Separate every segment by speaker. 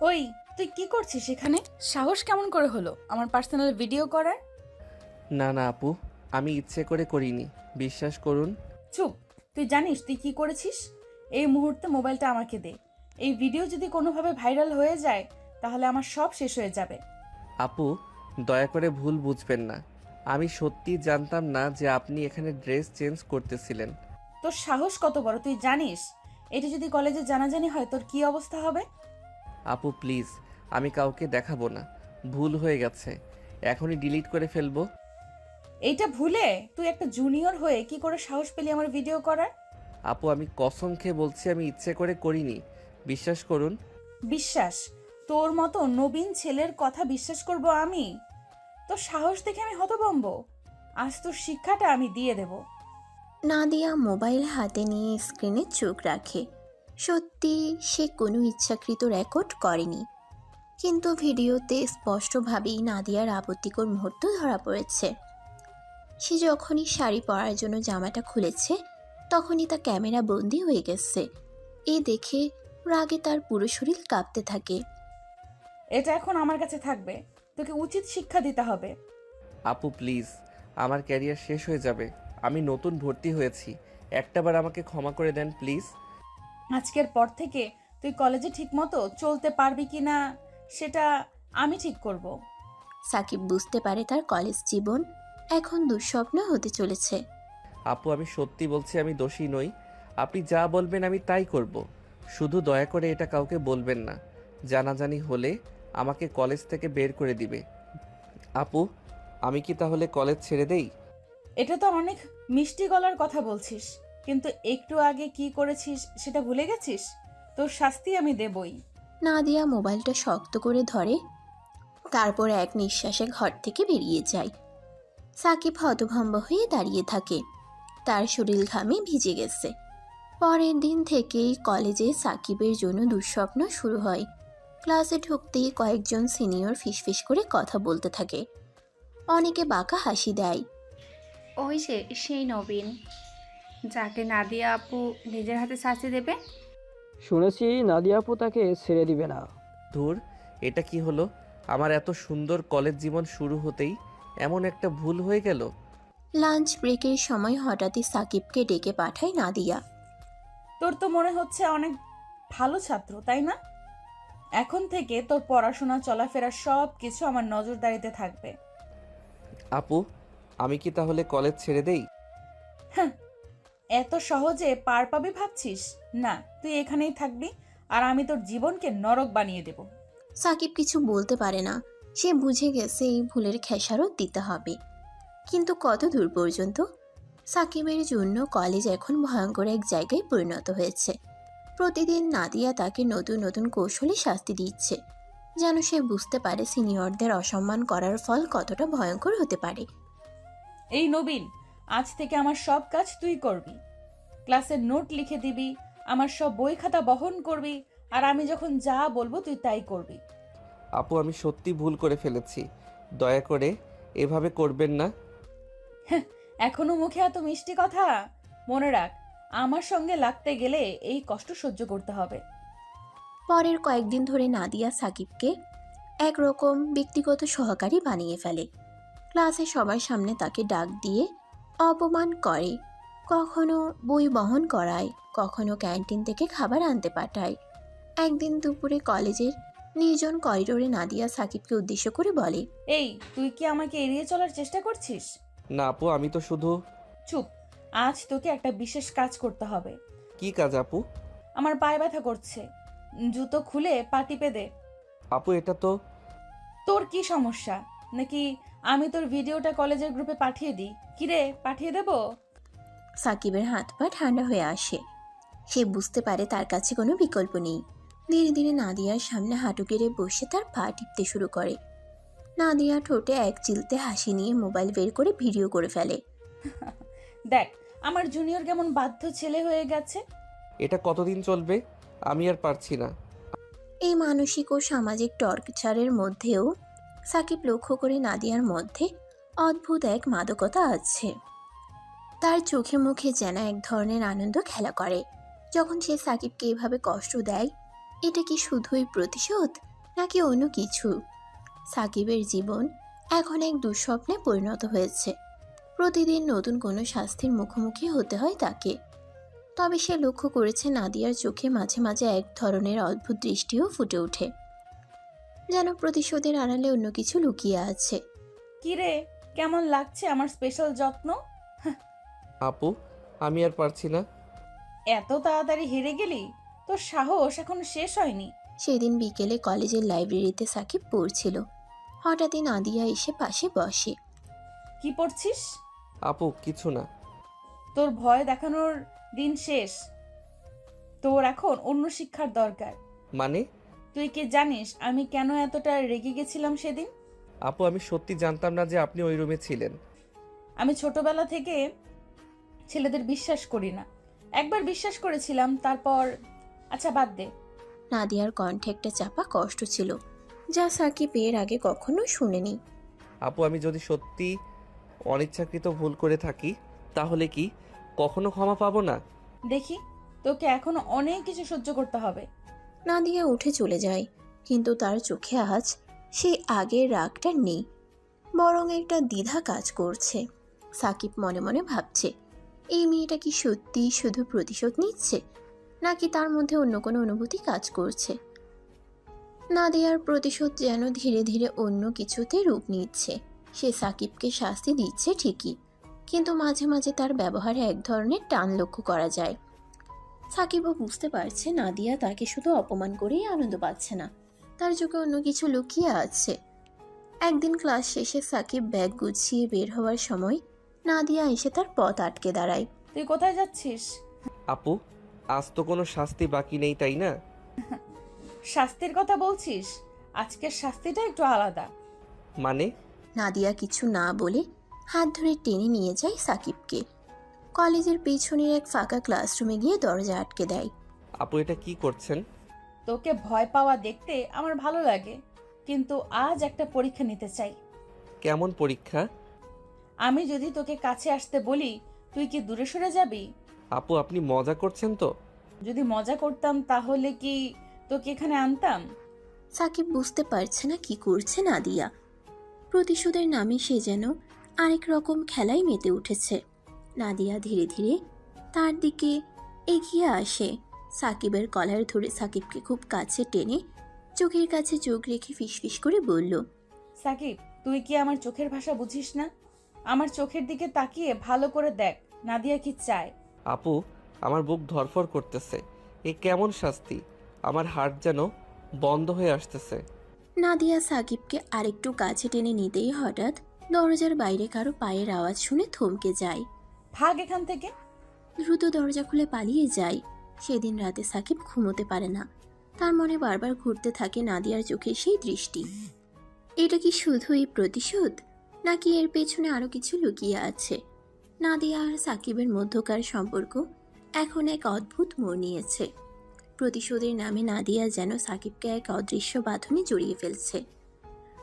Speaker 1: ওই, তুই কি করছিস এখানে? সাহস কেমন করে হলো আমার পার্সোনাল ভিডিও করার?
Speaker 2: না না আপু, আমি ইচ্ছে করে করিনি, বিশ্বাস করুন।
Speaker 1: চুপ। তুই জানিস তুই কি করেছিস? এই মুহূর্তে মোবাইলটা আমাকে দে। এই ভিডিও যদি কোনোভাবে ভাইরাল হয়ে যায় তাহলে আমার সব শেষ হয়ে যাবে।
Speaker 2: আপু, দয়া করে ভুল বুঝবেন না। আমি সত্যি জানতাম না যে আপনি এখানে ড্রেস চেঞ্জ করতেছিলেন।
Speaker 1: তোর সাহস কত বড় তুই জানিস? এটা যদি কলেজে জানাজানি হয় তোর কি অবস্থা হবে?
Speaker 2: আপু প্লিজ, আমি কাউকে দেখাবো না। ভুল হয়ে গেছে, এখনই ডিলিট করে ফেলবো।
Speaker 1: এইটা ভুলে তুই একটা জুনিয়র হয়ে কি করে সাহস পেলি আমার ভিডিও করার?
Speaker 2: আপু আমি কসম খেয়ে বলছি আমি ইচ্ছে করে করিনি, বিশ্বাস করুন।
Speaker 1: বিশ্বাস? তোর মতো নবীন ছেলের কথা বিশ্বাস করব আমি? তোর সাহস দেখে আমি হতভম্ব। আজ তোর শিক্ষাটা আমি দিয়ে দেব।
Speaker 3: নাদিয়া মোবাইল হাতে নিয়ে স্ক্রিনে চোখ রাখে। সত্যি সে কোনো ইচ্ছাকৃত রেকর্ড করেনি, কিন্তু ভিডিওতে স্পষ্টভাবেই নাদিয়ার আপত্তিকর মুহূর্ত ধরা পড়েছে। সে যখনই শাড়ি পরার জন্য জামাটা খুলেছে তখনই তা ক্যামেরা বন্দি হয়ে গেছে। এই দেখে রাগে তার পুরো শরীর কাঁপতে থাকে।
Speaker 1: এটা এখন আমার কাছে থাকবে। তোকে উচিত শিক্ষা দিতে হবে।
Speaker 2: আপু প্লিজ, আমার ক্যারিয়ার শেষ হয়ে যাবে। আমি নতুন ভর্তি হয়েছি, একটাবার আমাকে ক্ষমা করে দেন প্লিজ।
Speaker 1: আজকের পর থেকে তুই কলেজে ঠিকমতো চলতে পারবি কিনা সেটা আমি ঠিক করব।
Speaker 3: সাকিব বুঝতে পারে তার কলেজ জীবন এখন দুঃস্বপ্ন হতে চলেছে।
Speaker 2: আপু আমি সত্যি বলছি, আমি দোষী নই। আপনি যা বলবেন আমি তাই করব। শুধু দয়া করে এটা কাউকে বলবেন না, জানাজানি হলে আমাকে কলেজ থেকে বের করে দিবে। আপু, আমি কি তাহলে কলেজ ছেড়ে দেই?
Speaker 1: এটা তো অনেক মিষ্টি গলার কথা বলছিস, কিন্তু একটু আগে কি করেছিস সেটা ভুলে গেছিস? তোর শাস্তি আমি দেবই।
Speaker 3: নাদিয়া মোবাইলটা শক্ত করে ধরে, তারপর এক নিঃশ্বাসে ঘর থেকে বেরিয়ে যায়। সাকিব হতভম্ব হয়ে দাঁড়িয়ে থাকে, তার শরীর ঘামে ভিজে গেছে। পরের দিন থেকেই কলেজে সাকিবের জন্য দুঃস্বপ্ন শুরু হয়। ক্লাসে ঢুকতেই কয়েকজন সিনিয়র ফিসফিস করে কথা বলতে থাকে, অনেকে বাঁকা হাসি দেয়।
Speaker 4: ওই যে সেই নবীন, যাকে নাদিয়া আপু নিজের হাতে শাস্তি দেবে।
Speaker 5: শুনেছি নাদিয়া আপু তাকে ছেড়ে দিবে না।
Speaker 2: ধুর, এটা কি হলো? আমার এত সুন্দর কলেজ জীবন শুরু হতেই এমন একটা ভুল হয়ে গেল।
Speaker 3: লাঞ্চ ব্রেকের সময় হঠাৎই সাকিবকে ডেকে পাঠায় নাদিয়া।
Speaker 1: তোর তো মনে হচ্ছে অনেক ভালো ছাত্র, তাই না? এখন থেকে তোর পড়াশোনা চলাফেরা সব কিছু আমার নজরদারিতে থাকবে।
Speaker 2: আপু, আমি কি তাহলে কলেজ ছেড়ে দেই?
Speaker 1: হ্যাঁ, এত সহজে পার পাবি ভাবছিস? না, তুই এখানেই থাকবি আর আমি তোর জীবনকে নরক বানিয়ে দেব।
Speaker 3: সাকিব কিছু বলতে পারে না, সে বুঝে গেছে এই ভুলের খেসারত দিতে হবে। কিন্তু কত দূর পর্যন্ত? সাকিবের জন্য কলেজ এখন ভয়ঙ্কর এক জায়গায় পরিণত হয়েছে। প্রতিদিন নাদিয়া তাকে নতুন নতুন কৌশলে শাস্তি দিচ্ছে, যেন সে বুঝতে পারে সিনিয়রদের অসম্মান করার ফল কতটা ভয়ঙ্কর হতে পারে।
Speaker 1: এই নবীন, আজ থেকে আমার সব কাজ তুই করবি। ক্লাসের নোট লিখে দিবি, আমার সব বই খাতা বহন করবি, আর আমি যখন যা বলবো তুই তাই করবি।
Speaker 2: আপু আমি সত্যি ভুল করে ফেলেছি, দয়া করে এভাবে করবেন না।
Speaker 1: হ্যাঁ, এখনো মুখে এত মিষ্টি কথা? মনে রাখ, আমার সঙ্গে লাগতে গেলে এই কষ্ট সহ্য করতে হবে।
Speaker 3: পরের কয়েকদিন ধরে নাদিয়া সাকিবকে একরকম ব্যক্তিগত সহকারী বানিয়ে ফেলে। ক্লাসে সবার সামনে তাকে ডাক দিয়ে অপমান করে, কখনো বই বহন করায়, কখনো ক্যান্টিন থেকে খাবার আনতে পাঠায়। একদিন দুপুরে কলেজের নির্জন করিডোরে নাদিয়া সাকিবকে উদ্দেশ্য করে বলে,
Speaker 1: এই, তুই কি আমাকে এড়িয়ে চলার চেষ্টা করছিস?
Speaker 2: না আপু, আমি তো শুধু...
Speaker 1: চুপ। আজ তোকে একটা বিশেষ কাজ করতে হবে।
Speaker 2: কি কাজ আপু?
Speaker 1: আমার পায়ে ব্যথা করছে, জুতো খুলে পা টিপে দে।
Speaker 2: আপু এটা তো...
Speaker 1: তোর কি সমস্যা? নাকি আমি তোর ভিডিওটা কলেজের গ্রুপে পাঠিয়ে দিই? কিরে, পাঠিয়ে দেব?
Speaker 3: সাকিবের হাত পা ঠান্ডা হয়ে আসে। সে বুঝতে পারে তার কাছে কোনো বিকল্প নেই। ধীরে ধীরে নাদিয়ার সামনে হাঁটু গেড়ে বসে তার পা টিপতে শুরু করে। নাদিয়া ঠোঁটে এক চিলতে হাসি নিয়ে মোবাইল বের করে ভিডিও করে ফেলে।
Speaker 1: দেখ, আমার জুনিয়র কেমন বাধ্য ছেলে হয়ে গেছে।
Speaker 2: এটা কতদিন চলবে? আমি আর পারছি না।
Speaker 3: এই মানসিক ও সামাজিক টর্চারের মধ্যেও সাকিব লক্ষ্য করে নাদিয়ার মধ্যে অদ্ভুত এক মাদকতা আছে। তার চোখে মুখে যেন এক ধরনের আনন্দ খেলা করে যখন সে সাকিবকে এভাবে কষ্ট দেয়। এটা কি শুধুই প্রতিশোধ, নাকি অন্য কিছু? সাকিবের জীবন এখন এক দুঃস্বপ্নে পরিণত হয়েছে। প্রতিদিন নতুন কোনো শাস্তির মুখোমুখি হতে হয় তাকে। তবে সে লক্ষ্য করেছে নাদিয়ার চোখে মাঝে মাঝে এক ধরনের অদ্ভুত দৃষ্টিও ফুটে ওঠে, যেন প্রতিশোধের আড়ালে অন্য কিছু লুকিয়ে আছে।
Speaker 1: কিরে, কেমন লাগছে আমার স্পেশাল যত্ন?
Speaker 2: আপু, আমি আর পারছি না।
Speaker 1: এত তাড়াতাড়ি হেরে গেলি? তোর সাহস এখনো শেষ হয়নি।
Speaker 3: সেদিন বিকেলে কলেজের লাইব্রেরিতে সাকিব পড়ছিল। হঠাৎই নাদিয়া এসে পাশে বসে।
Speaker 1: কি পড়ছিস?
Speaker 2: আপু, কিছু না।
Speaker 1: তোর ভয় দেখানোর দিন শেষ। তোর এখন অন্য শিক্ষার দরকার।
Speaker 2: মানে?
Speaker 1: তুই কি জানিস আমি কেন এতটা রেগে গেছিলাম সেদিন?
Speaker 2: আপু, আমি সত্যি জানতাম না যে আপনি ওই রুমে ছিলেন।
Speaker 1: আমি ছোটবেলা থেকে ছেলেদের বিশ্বাস করি না। একবার বিশ্বাস করেছিলাম, তারপর আচ্ছা বাদ দে।
Speaker 3: নাদিয়ার কণ্ঠে একটা চাপা কষ্ট ছিল, যা সাকিব এর আগে কখনো শুনেনি।
Speaker 2: আপু, আমি যদি সত্যি অনিচ্ছাকৃত ভুল করে থাকি তাহলে কি কখনো ক্ষমা পাবো না?
Speaker 1: দেখি, তোকে এখনো অনেক কিছু সহ্য করতে হবে।
Speaker 3: নাদিয়া উঠে চলে যায়, কিন্তু তার চোখে আজ সেই আগের রাগটা নেই, বরং একটা দ্বিধা কাজ করছে। সাকিব মনে মনে ভাবছে, এই মেয়েটা কি সত্যি শুধু প্রতিশোধ নিচ্ছে, নাকি তার মধ্যে অন্য কোনো অনুভূতি কাজ করছে। নাদিয়ার প্রতিশোধ যেন ধীরে ধীরে অন্য কিছুতে রূপ নিচ্ছে। সে সাকিবকে শাস্তি দিচ্ছে ঠিকই, কিন্তু মাঝে মাঝে তার ব্যবহারে এক ধরনের টান লক্ষ্য করা যায়। সাকিবও বুঝতে পারছে নাদিয়া তাকে শুধু অপমান করেই আনন্দ পাচ্ছে না, তার চোখে অন্য কিছু লুকিয়ে আছে। একদিন ক্লাস শেষে সাকিব ব্যাগ গুছিয়ে বের হওয়ার সময় নাদিয়া এসে তার পথ আটকে দাঁড়ায়।
Speaker 1: তুই কোথায় যাচ্ছিস?
Speaker 2: আপু, আজ তো কোনো শাস্তি বাকি নেই, তাই না?
Speaker 1: শাস্তির কথা বলছিস? আজকের শাস্তিটা একটু আলাদা।
Speaker 2: মানে?
Speaker 3: নাদিয়া কিছু না বলে হাত ধরে টেনে নিয়ে যায় সাকিবকে। কলেজের পেছনের এক ফাঁকা ক্লাসরুমে গিয়ে দরজা আটকে দেয়।
Speaker 2: আপু, এটা কি করছেন?
Speaker 1: তোকে ভয় পাওয়া দেখতে আমার ভালো লাগে, কিন্তু আজ একটা পরীক্ষা নিতে চাই।
Speaker 2: কেমন পরীক্ষা?
Speaker 1: আমি যদি তোকে কাছে আসতে বলি, তুই কি দূরে সরে যাবি?
Speaker 2: আপু, আপনি মজা করছেন তো?
Speaker 1: যদি মজা করতাম তাহলে কি তোকে এখানে আনতাম?
Speaker 3: সাকিব বুঝতে পারছে না কি করছে নাদিয়া। প্রতিশোধের নামে সে যেন আরেক রকম খেলায় মেতে উঠেছে। নাদিয়া ধীরে ধীরে তার দিকে এগিয়ে আসে। সাকিবের কলার ধরে সাকিবকে খুব কাছে টেনে চোখের কাছে চোখ রেখে ফিসফিস করে বলল,
Speaker 1: সাকিব, তুই কি আমার চোখের ভাষা বুঝিস না? আমার চোখের দিকে তাকিয়ে ভালো করে দেখ, নাদিয়া কি চায়।
Speaker 2: আপু, আমার বুক ধড়ফড় করতেছে। এ কেমন শাস্তি? আমার হার্ট যেন বন্ধ হয়ে আসতেছে।
Speaker 3: নাদিয়া সাকিবকে আরেকটু কাছে টেনে নিতেই হঠাৎ দরজার বাইরে কারো পায়ের আওয়াজ শুনে থমকে যায়।
Speaker 1: ভাগ এখান থেকে।
Speaker 3: দ্রুত দরজা খুলে পালিয়ে যায়। সেদিন রাতে সাকিব ঘুমোতে পারে না। তার মনে বারবার ঘুরতে থাকে নাদিয়ার চোখে সেই দৃষ্টি। এটা কি শুধুই প্রতিশোধ, নাকি এর পেছনে আরো কিছু লুকিয়ে আছে? নাদিয়া আর সাকিবের মধ্যকার সম্পর্ক এখন এক অদ্ভুত মোড় নিয়েছে। প্রতিশোধের নামে নাদিয়া যেন সাকিবকে এক অদৃশ্য বাঁধনে জড়িয়ে ফেলছে,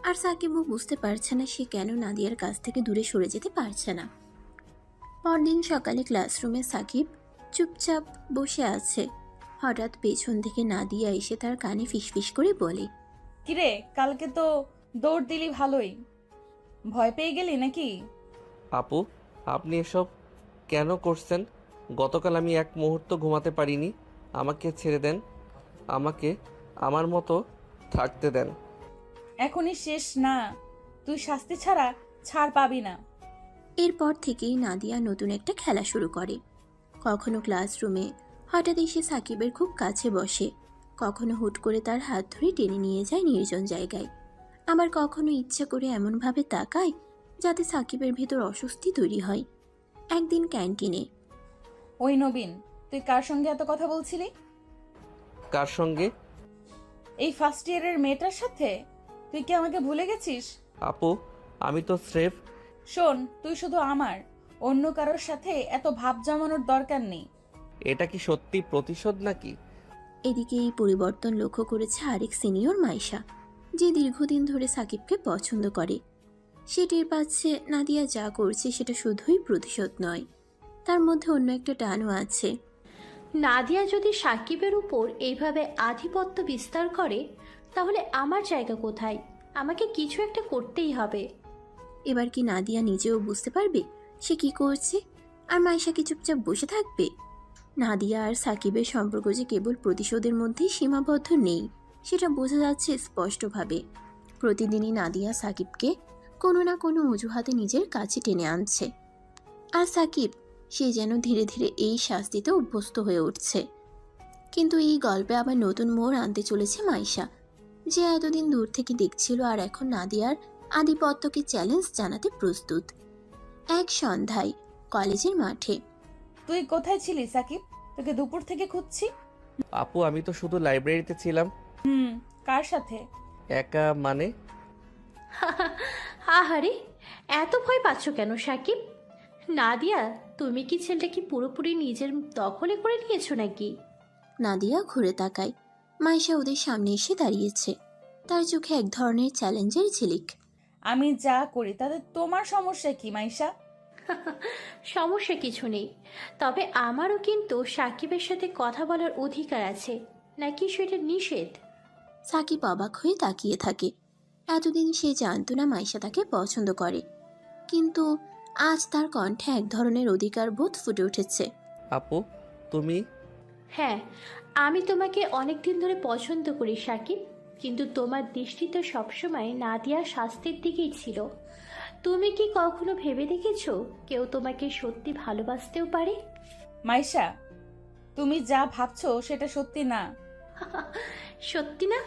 Speaker 3: আর সাকিবও বুঝতে পারছে না সে কেন নাদিয়ার কাছ থেকে দূরে সরে যেতে পারছে না। পরদিন সকালে ক্লাসরুমে সাকিব চুপচাপ বসে আছে। হঠাৎ পেছন থেকে নাদিয়া এসে তার কানে ফিসফিস করে বলে,
Speaker 1: কিরে, কালকে তো দৌড় দিলি ভালোই, ভয় পেয়ে গেলি নাকি?
Speaker 2: আপু, আপনি এসব কেন করছেন? গতকাল আমি এক মুহূর্ত ঘুমাতে পারিনি। আমাকে ছেড়ে দেন, আমাকে আমার মতো থাকতে দেন।
Speaker 1: এখনই শেষ না, তুই শাস্তি ছাড়া ছাড় পাবি না।
Speaker 3: এরপর থেকেই নাদিয়া নতুন একটা খেলা শুরু করে। কখনো ক্লাসরুমে হঠাৎ এসে সাকিবের খুব কাছে বসে, কখনো হুট করে তার হাত ধরে টেনে নিয়ে যায় নির্জন জায়গায়, আবার কখনো ইচ্ছা করে এমনভাবে তাকায় যাতে সাকিবের ভেতর অস্বস্তি তৈরি হয়। একদিন ক্যান্টিনে,
Speaker 1: ওই নবীন, তুই কার সঙ্গে এত কথা বলছিলি?
Speaker 2: কার সঙ্গে?
Speaker 1: এই ফার্স্ট ইয়ারের মেয়েটার সাথে? তুই কি আমাকে ভুলে গেছিস?
Speaker 2: আপু, আমি তো স্রেফ।
Speaker 1: শোন, তুই শুধু আমার, অন্য কারোর সাথে এত ভাব জমানোর দরকার নেই।
Speaker 2: এটা কি সত্যি প্রতিশোধ নাকি?
Speaker 3: এদিকে এই পরিবর্তন লক্ষ্য করেছে আরেক সিনিয়র মাইশা, যে দীর্ঘদিন ধরে সাকিবকে পছন্দ করে। সে টের পাচ্ছে নাদিয়া যা করছে সেটা শুধুই প্রতিশোধ নয়, তার মধ্যে অন্য একটা টানও আছে।
Speaker 6: নাদিয়া যদি সাকিবের উপর এইভাবে আধিপত্য বিস্তার করে তাহলে আমার জায়গা কোথায়? আমাকে কিছু একটা করতেই হবে।
Speaker 3: এবার কি নাদিয়া নিজেও বুঝতে পারবে সে কি করছে, আর মাইশা কি চুপচাপ বসে থাকবে? নাদিয়া আর সাকিবের সম্পর্ক যে কেবল প্রতিশোধের মধ্যেই সীমাবদ্ধ নেই, সেটা বোঝা যাচ্ছে স্পষ্টভাবে। প্রতিদিনই নাদিয়া সাকিবকে কোনো না কোনো অজুহাতে নিজের কাছে টেনে আনছে, আর সাকিব সে যেন ধীরে ধীরে এই শাস্তিতে অভ্যস্ত হয়ে উঠছে। কিন্তু এই গল্পে আবার নতুন মোড় আনতে চলেছে মাইশা, যে এতদিন দূর থেকে দেখছিল আর এখন নাদিয়ার আধিপত্যকে চ্যালেঞ্জ জানাতে প্রস্তুত। এক সন্ধ্যায় কলেজের মাঠে।
Speaker 1: তুই কোথায় ছিলি সাকিব? তোকে দুপুর থেকে খুঁজছি।
Speaker 2: আপু আমি তো শুধু লাইব্রেরিতে ছিলাম।
Speaker 1: কার সাথে?
Speaker 2: একা মানে?
Speaker 6: আহারে, এত ভয় পাচ্ছ কেন সাকিব? নাদিয়া, তুমি কি ছেলেটাকে পুরোপুরি নিজের দখলে করে নিয়েছো নাকি?
Speaker 3: নাদিয়া ঘুরে তাকায়। মাইশা ওদের সামনে এসে দাঁড়িয়েছে, তার চোখে এক ধরনের চ্যালেঞ্জের ঝিলিক।
Speaker 1: আমি যা করি তাতে তোমার সমস্যা কি মাইশা?
Speaker 6: সমস্যা কিছু নেই, তবে আমারও কিন্তু সাকিবের সাথে কথা বলার অধিকার আছে, নাকি সেটা নিষেধ?
Speaker 3: সাকিব অবাক হয়ে তাকিয়ে থাকে। এতদিন সে জানতো না মাইশা তাকে পছন্দ করে, কিন্তু আজ তার কণ্ঠে এক ধরনের অধিকার বোধ ফুটে উঠেছে।
Speaker 2: আপু তুমি?
Speaker 6: হ্যাঁ, আমি তোমাকে অনেক দিন ধরে পছন্দ করি সাকিব, কিন্তু তোমার দৃষ্টি তো সবসময় নাদিয়ার শাস্তির দিকেই ছিল। তুমি কি কখনো ভেবে দেখেছো কেউ তোমাকে সত্যি ভালোবাসতেও পারে?
Speaker 1: মাইশা, তুমি যা ভাবছো সেটা সত্যি না।
Speaker 6: সত্যি না?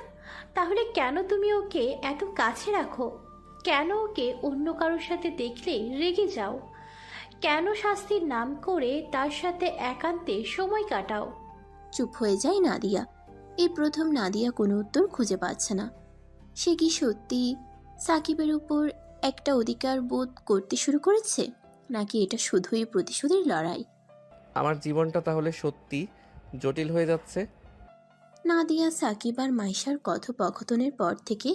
Speaker 6: তাহলে কেন তুমি ওকে এত কাছে রাখো? কেন ওকে অন্য কারোর সাথে দেখলে রেগে যাও? কেন শাস্তির নাম করে তার সাথে একান্তে সময় কাটাও?
Speaker 3: চুপ হয়ে যায় নাদিয়া। এই প্রথম নাদিয়া কোনো উত্তর খুঁজে পাচ্ছে না। সে কি সত্যি সাকিবের উপর একটা অধিকার বোধ করতে শুরু করেছে, নাকি এটা শুধুই প্রতিশোধের লড়াই?
Speaker 2: আমার জীবনটা তাহলে সত্যি জটিল হয়ে যাচ্ছে।
Speaker 3: নাদিয়া সাকিব আর মাইশার কথোপকথনের পর থেকে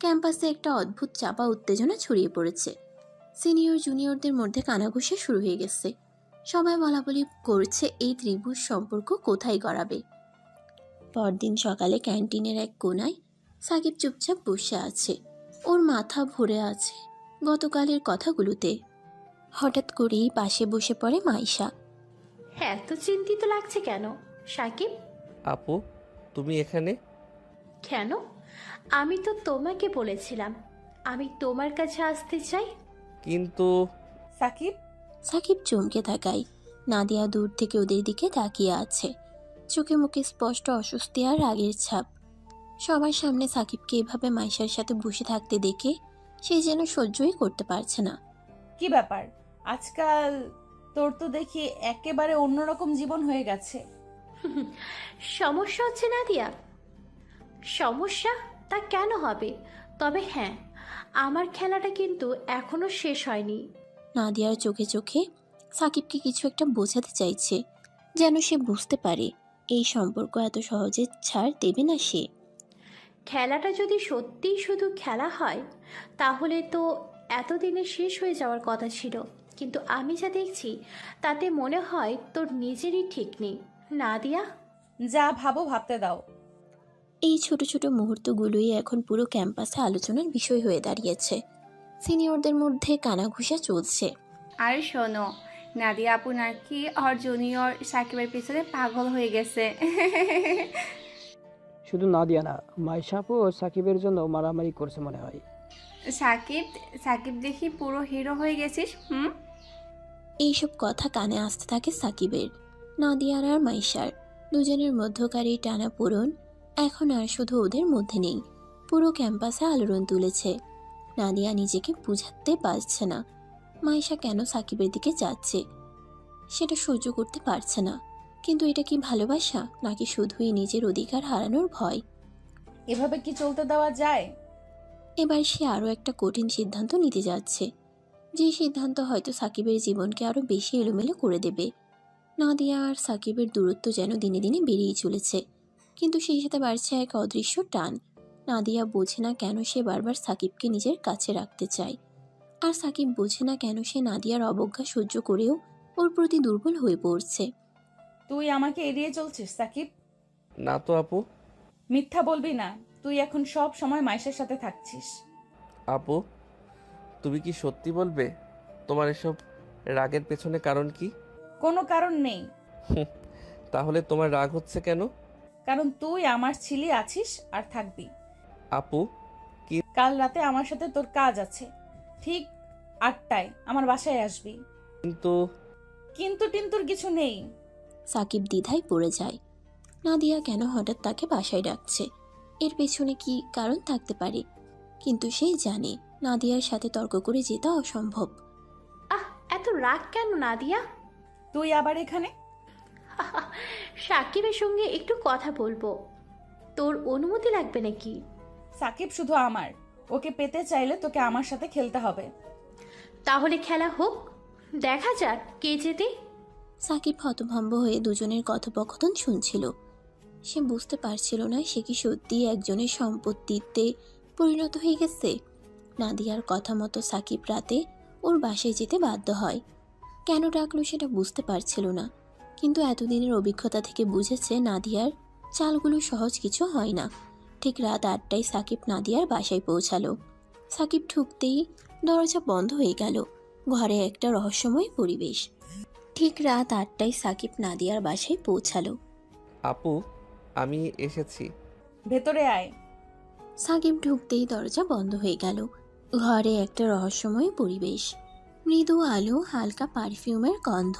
Speaker 3: ক্যাম্পাসে একটা অদ্ভুত চাপা উত্তেজনা ছড়িয়ে পড়েছে। সিনিয়র জুনিয়রদের মধ্যে কানাঘুষা শুরু হয়ে গেছে। সবাই বলাবলি করছে এই ত্রিভুজ সম্পর্ক কোথায় গড়াবে। পরদিন সকালে ক্যান্টিনের এক কোনায় সাকিব চুপচাপ বসে আছে। ওর মাথা ভরে আছে গতকালের কথাগুলোতে। হঠাৎ করেই পাশে বসে পড়ে মাইশা।
Speaker 6: এত চিন্তিত লাগছে কেন সাকিব?
Speaker 2: আপু তুমি এখানে?
Speaker 6: কেন? আমি তো তোমাকে বলেছিলাম আমি তোমার কাছে আসতে চাই।
Speaker 2: কিন্তু
Speaker 1: সাকিব,
Speaker 3: সাকিব চমকে তাকায়। নাদিয়া দূর থেকে ওদের দিকে তাকিয়ে আছে, চোখে মুখে স্পষ্ট অস্বস্তি আর রাগের ছাপ। সবার সামনে সাকিবকে এভাবে মাইশার সাথে বসে থাকতে দেখে সে যেন সহ্যই করতে পারছে না।
Speaker 1: কি ব্যাপার? আজকাল তোর তো দেখি একেবারে অন্যরকম জীবন হয়ে গেছে।
Speaker 6: সমস্যা হচ্ছে নাদিয়া? সমস্যা? তা কেন হবে? তবে হ্যাঁ, আমার খেলাটা কিন্তু এখনো শেষ হয়নি।
Speaker 3: নাদিয়ার চোখে চোখে সাকিবকে কিছু একটা বোঝাতে চাইছে, যেন সে বুঝতে পারে এই সম্পর্ক এত সহজে ছাড় দেবে না সে।
Speaker 6: খেলাটা যদি সত্যিই শুধু খেলা হয় তাহলে তো এতদিনে শেষ হয়ে যাওয়ার কথা ছিল, কিন্তু আমি যা দেখছি তাতে মনে হয় তোর নিজেরই ঠিক নেই নাদিয়া।
Speaker 1: যা ভাবো ভাবতে দাও।
Speaker 3: এই ছোট ছোট মুহূর্তগুলোই এখন পুরো ক্যাম্পাসে আলোচনার বিষয় হয়ে দাঁড়িয়েছে। সিনিয়রদের মধ্যে কানাঘুষা চলছে।
Speaker 4: আর শোনো, নাদিয়া আপু নাকি ওর জুনিয়র সাকিবের পিছনে পাগল হয়ে গেছে।
Speaker 5: শুধু নাদিয়া না, মাইশা আপু ও সাকিবের জন্য মারামারি করছে মনে হয়।
Speaker 4: সাকিব সাকিব দেখি পুরো হিরো হয়ে গেছিস।
Speaker 3: এইসব কথা কানে আসতে থাকে সাকিবের। নাদিয়ার আর মাইশার দুজনের মধ্যকার এই টানাপোড়েন এখন আর শুধু ওদের মধ্যে নেই, পুরো ক্যাম্পাসে আলোড়ন তুলেছে। নাদিয়া নিজেকে বুঝাতে পারছে না মাইশা কেন সাকিবের দিকে যাচ্ছে, সেটা সহ্য করতে পারছে না। কিন্তু এটা কি ভালোবাসা, নাকি শুধুই নিজের অধিকার হারানোর ভয়?
Speaker 1: এভাবে কি চলতে দেওয়া যায়?
Speaker 3: এবার সে আরও একটা কঠিন সিদ্ধান্ত নিতে যাচ্ছে, যে সিদ্ধান্ত হয়তো সাকিবের জীবনকে আরও বেশি এলোমেলো করে দেবে। নাদিয়া আর সাকিবের দূরত্ব যেন দিনে দিনে বেড়েই চলেছে, কিন্তু সেই সাথে বাড়ছে এক অদৃশ্য টান। নাদিয়া বোঝে না কেন সে বারবার সাকিবকে নিজের কাছে রাখতে চায়, আর সাকিব বোঝে না কেন সে নাদিয়ার অবজ্ঞা সহ্য করেও ওর প্রতি দুর্বল হয়ে পড়ছে।
Speaker 1: তুই আমাকে এড়িয়ে চলছিস সাকিব।
Speaker 2: না তো আপু।
Speaker 1: মিথ্যা বলবি না। তুই এখন সব সময় মাইশার সাথে থাকছিস।
Speaker 2: আপু, তুমি কি সত্যি বলবে তোমার এসব রাগের পেছনে কারণ কি?
Speaker 1: কোনো কারণ নেই।
Speaker 2: তাহলে তোমার রাগ হচ্ছে কেন?
Speaker 1: কারণ তুই আমার ছিলি, আছিস আর থাকবি।
Speaker 2: আপু,
Speaker 1: কাল রাতে আমার সাথে তোর কাজ আছে, ঠিক 8টায় আমার বাসায় আসবি।
Speaker 2: কিন্তু
Speaker 1: কিন্তু টিন্তুর কিছু নেই।
Speaker 3: সাকিব দ্বিধায় পড়ে যায়। নাদিয়া কেন হঠাৎ তাকে বাসায় ডাকছে, এর পেছনে কি কারণ থাকতে পারে, কিন্তু সে জানে নাদিয়ার সাথে তর্ক করে যেতে অসম্ভব।
Speaker 6: আহ, এত রাগ কেন নাদিয়া?
Speaker 1: তুই আবার এখানে?
Speaker 6: সাকিবের সঙ্গে একটু কথা বলবো, তোর অনুমতি লাগবে নাকি?
Speaker 1: সাকিব শুধু আমার, ওকে পেতে চাইলে তোকে আমার সাথে খেলতে হবে।
Speaker 6: তাহলে খেলা হোক, দেখা যাক কে জেতে।
Speaker 3: সাকিব হতভম্ব হয়ে দুজনের কথোপকথন শুনছিল। সে বুঝতে পারছিল না সে কি সত্যি একজনের সম্পত্তিতে পরিণত হয়ে গেছে। নাদিয়ার কথা মতো সাকিব রাতে ওর বাসায় যেতে বাধ্য হয়। কেন ডাকলো সেটা বুঝতে পারছিল না, কিন্তু এতদিনের অভিজ্ঞতা থেকে বুঝেছে নাদিয়ার চালগুলো সহজ কিছু হয় না। ঠিক রাত 8টায় সাকিব নাদিয়ার বাসায় পৌঁছালো। সাকিব ঢুকতেই দরজা বন্ধ হয়ে গেল। ঘরে একটা রহস্যময় পরিবেশ। ঠিক রাত 8টায় সাকিব নাদিয়ার বাসায় পৌঁছালো।
Speaker 2: আপু, আমি এসেছি।
Speaker 1: ভেতরে আয়।
Speaker 3: সাকিব ঢুকতেই দরজা বন্ধ হয়ে গেল। ঘরে একটা রহস্যময় পরিবেশ। মৃদু আলো, হালকা পারফিউমের গন্ধ।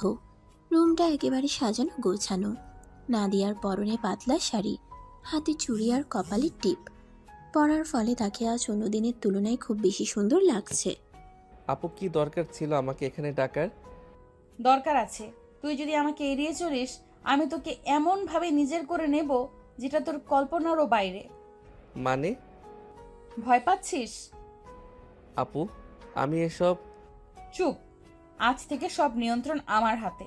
Speaker 3: রুমটা একেবারে সাজানো গোছানো। নাদিয়ার পরনে পাতলা শাড়ি, হাতে চুড়ি আর কপালে টিপ। পরার ফলে তাকে আজ অন্যদিনের তুলনায় খুব বেশি সুন্দর লাগছে।
Speaker 2: আপু, কি দরকার ছিল আমাকে এখানে ডাকার?
Speaker 1: দরকার আছে। তুই যদি আমাকে এড়িয়ে চলিস, আমি তোকে এমন ভাবে নিজের করে নেব যেটা তোর কল্পনারও বাইরে।
Speaker 2: মানে?
Speaker 1: ভয় পাচ্ছিস?
Speaker 2: আপু, আমি এসব
Speaker 1: চুপ। আজ থেকে সব নিয়ন্ত্রণ আমার হাতে।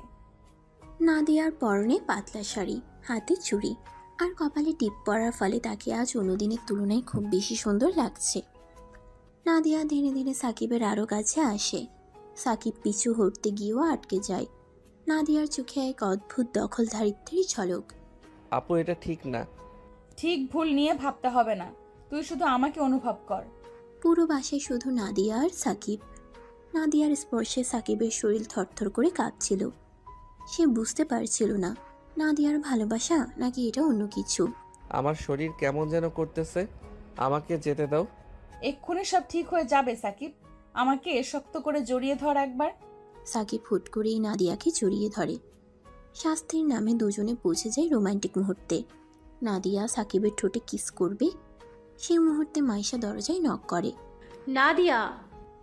Speaker 3: নাদিয়ার পরনে পাতলা শাড়ি, হাতে চুড়ি আর কপালে টিপ পরার ফলে তাকে আজ অন্যদিনের তুলনায় খুব বেশি সুন্দর লাগছে। নাদিয়া ধীরে ধীরে সাকিবের আরও কাছে আসে। সাকিব পিছু হটতে গিয়েও আটকে যায়। নাদিয়ার চোখে এক অদ্ভুত দখলদারিত্বের ঝলক।
Speaker 2: আপু, এটা ঠিক না।
Speaker 1: ঠিক ভুল নিয়ে ভাবতে হবে না, তুই শুধু আমাকে অনুভব কর।
Speaker 3: পুরো বাসায় শুধু নাদিয়া আর সাকিব। নাদিয়ার স্পর্শে সাকিবের শরীর থরথর করে কাঁপছিল। সে বুঝতে পারছিল না নাদিয়ার ভালোবাসা নাকি এটা অন্য কিছু।
Speaker 2: আমার শরীর কেমন যেন করতেছে, আমাকে যেতে দাও।
Speaker 1: এক্ষুনি সব ঠিক হয়ে যাবে সাকিব। আমাকে শক্ত করে জড়িয়ে ধর একবার।
Speaker 3: সাকিব হুট করেই নাদিয়াকে জড়িয়ে ধরে। শাস্তির নামে দুজনে পৌঁছে যায় রোমান্টিক মুহূর্তে। নাদিয়া সাকিবের ঠোঁটে কিস করবে, সেই মুহূর্তে মাইশা দরজায় নক করে।
Speaker 6: নাদিয়া!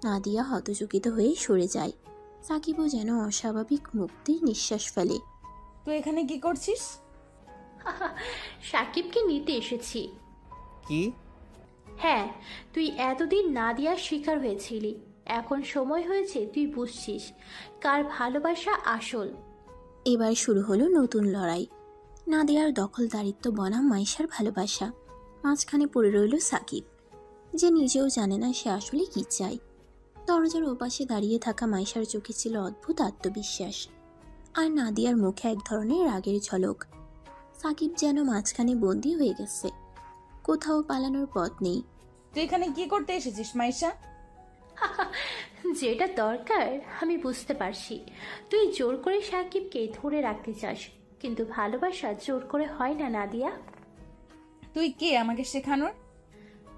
Speaker 3: নাদিয়া হতচকিত হয়ে সরে যায়। সাকিবও যেন অস্বাভাবিক মুক্তির নিঃশ্বাস ফেলে।
Speaker 1: তুই এখানে কি করছিস?
Speaker 6: সাকিবকে নিতে এসেছি।
Speaker 2: কি?
Speaker 6: হ্যাঁ, তুই এতদিন নাদিয়ার শিকার হয়েছিলি, এখন সময় হয়েছে তুই বুঝছিস কার ভালোবাসা আসল।
Speaker 3: এবার শুরু হলো নতুন লড়াই। নাদিয়ার দখলদারিত্ব বনাম মাইশার ভালোবাসা। মাঝখানে পড়ে রইল সাকিব, যে নিজেও জানে না সে আসলে কি চায়। দরজার ওপাশে দাঁড়িয়ে থাকা মাইশার চোখে ছিল অদ্ভুত আত্মবিশ্বাস, আর নাদিয়ার মুখে এক ধরনের রাগের ঝলক। সাকিব যেন মাঝখানে বন্দি হয়ে গেছে, কোথাও পালানোর পথ নেই।
Speaker 1: তুই এখানে কি করতে এসেছিস মাইশা?
Speaker 6: যেটা দরকার আমি বুঝতে পারছি। তুই জোর করে সাকিবকে ধরে রাখতে চাস, কিন্তু ভালোবাসা জোর করে হয় না নাদিয়া।
Speaker 1: তুই কে আমাকে শেখানোর?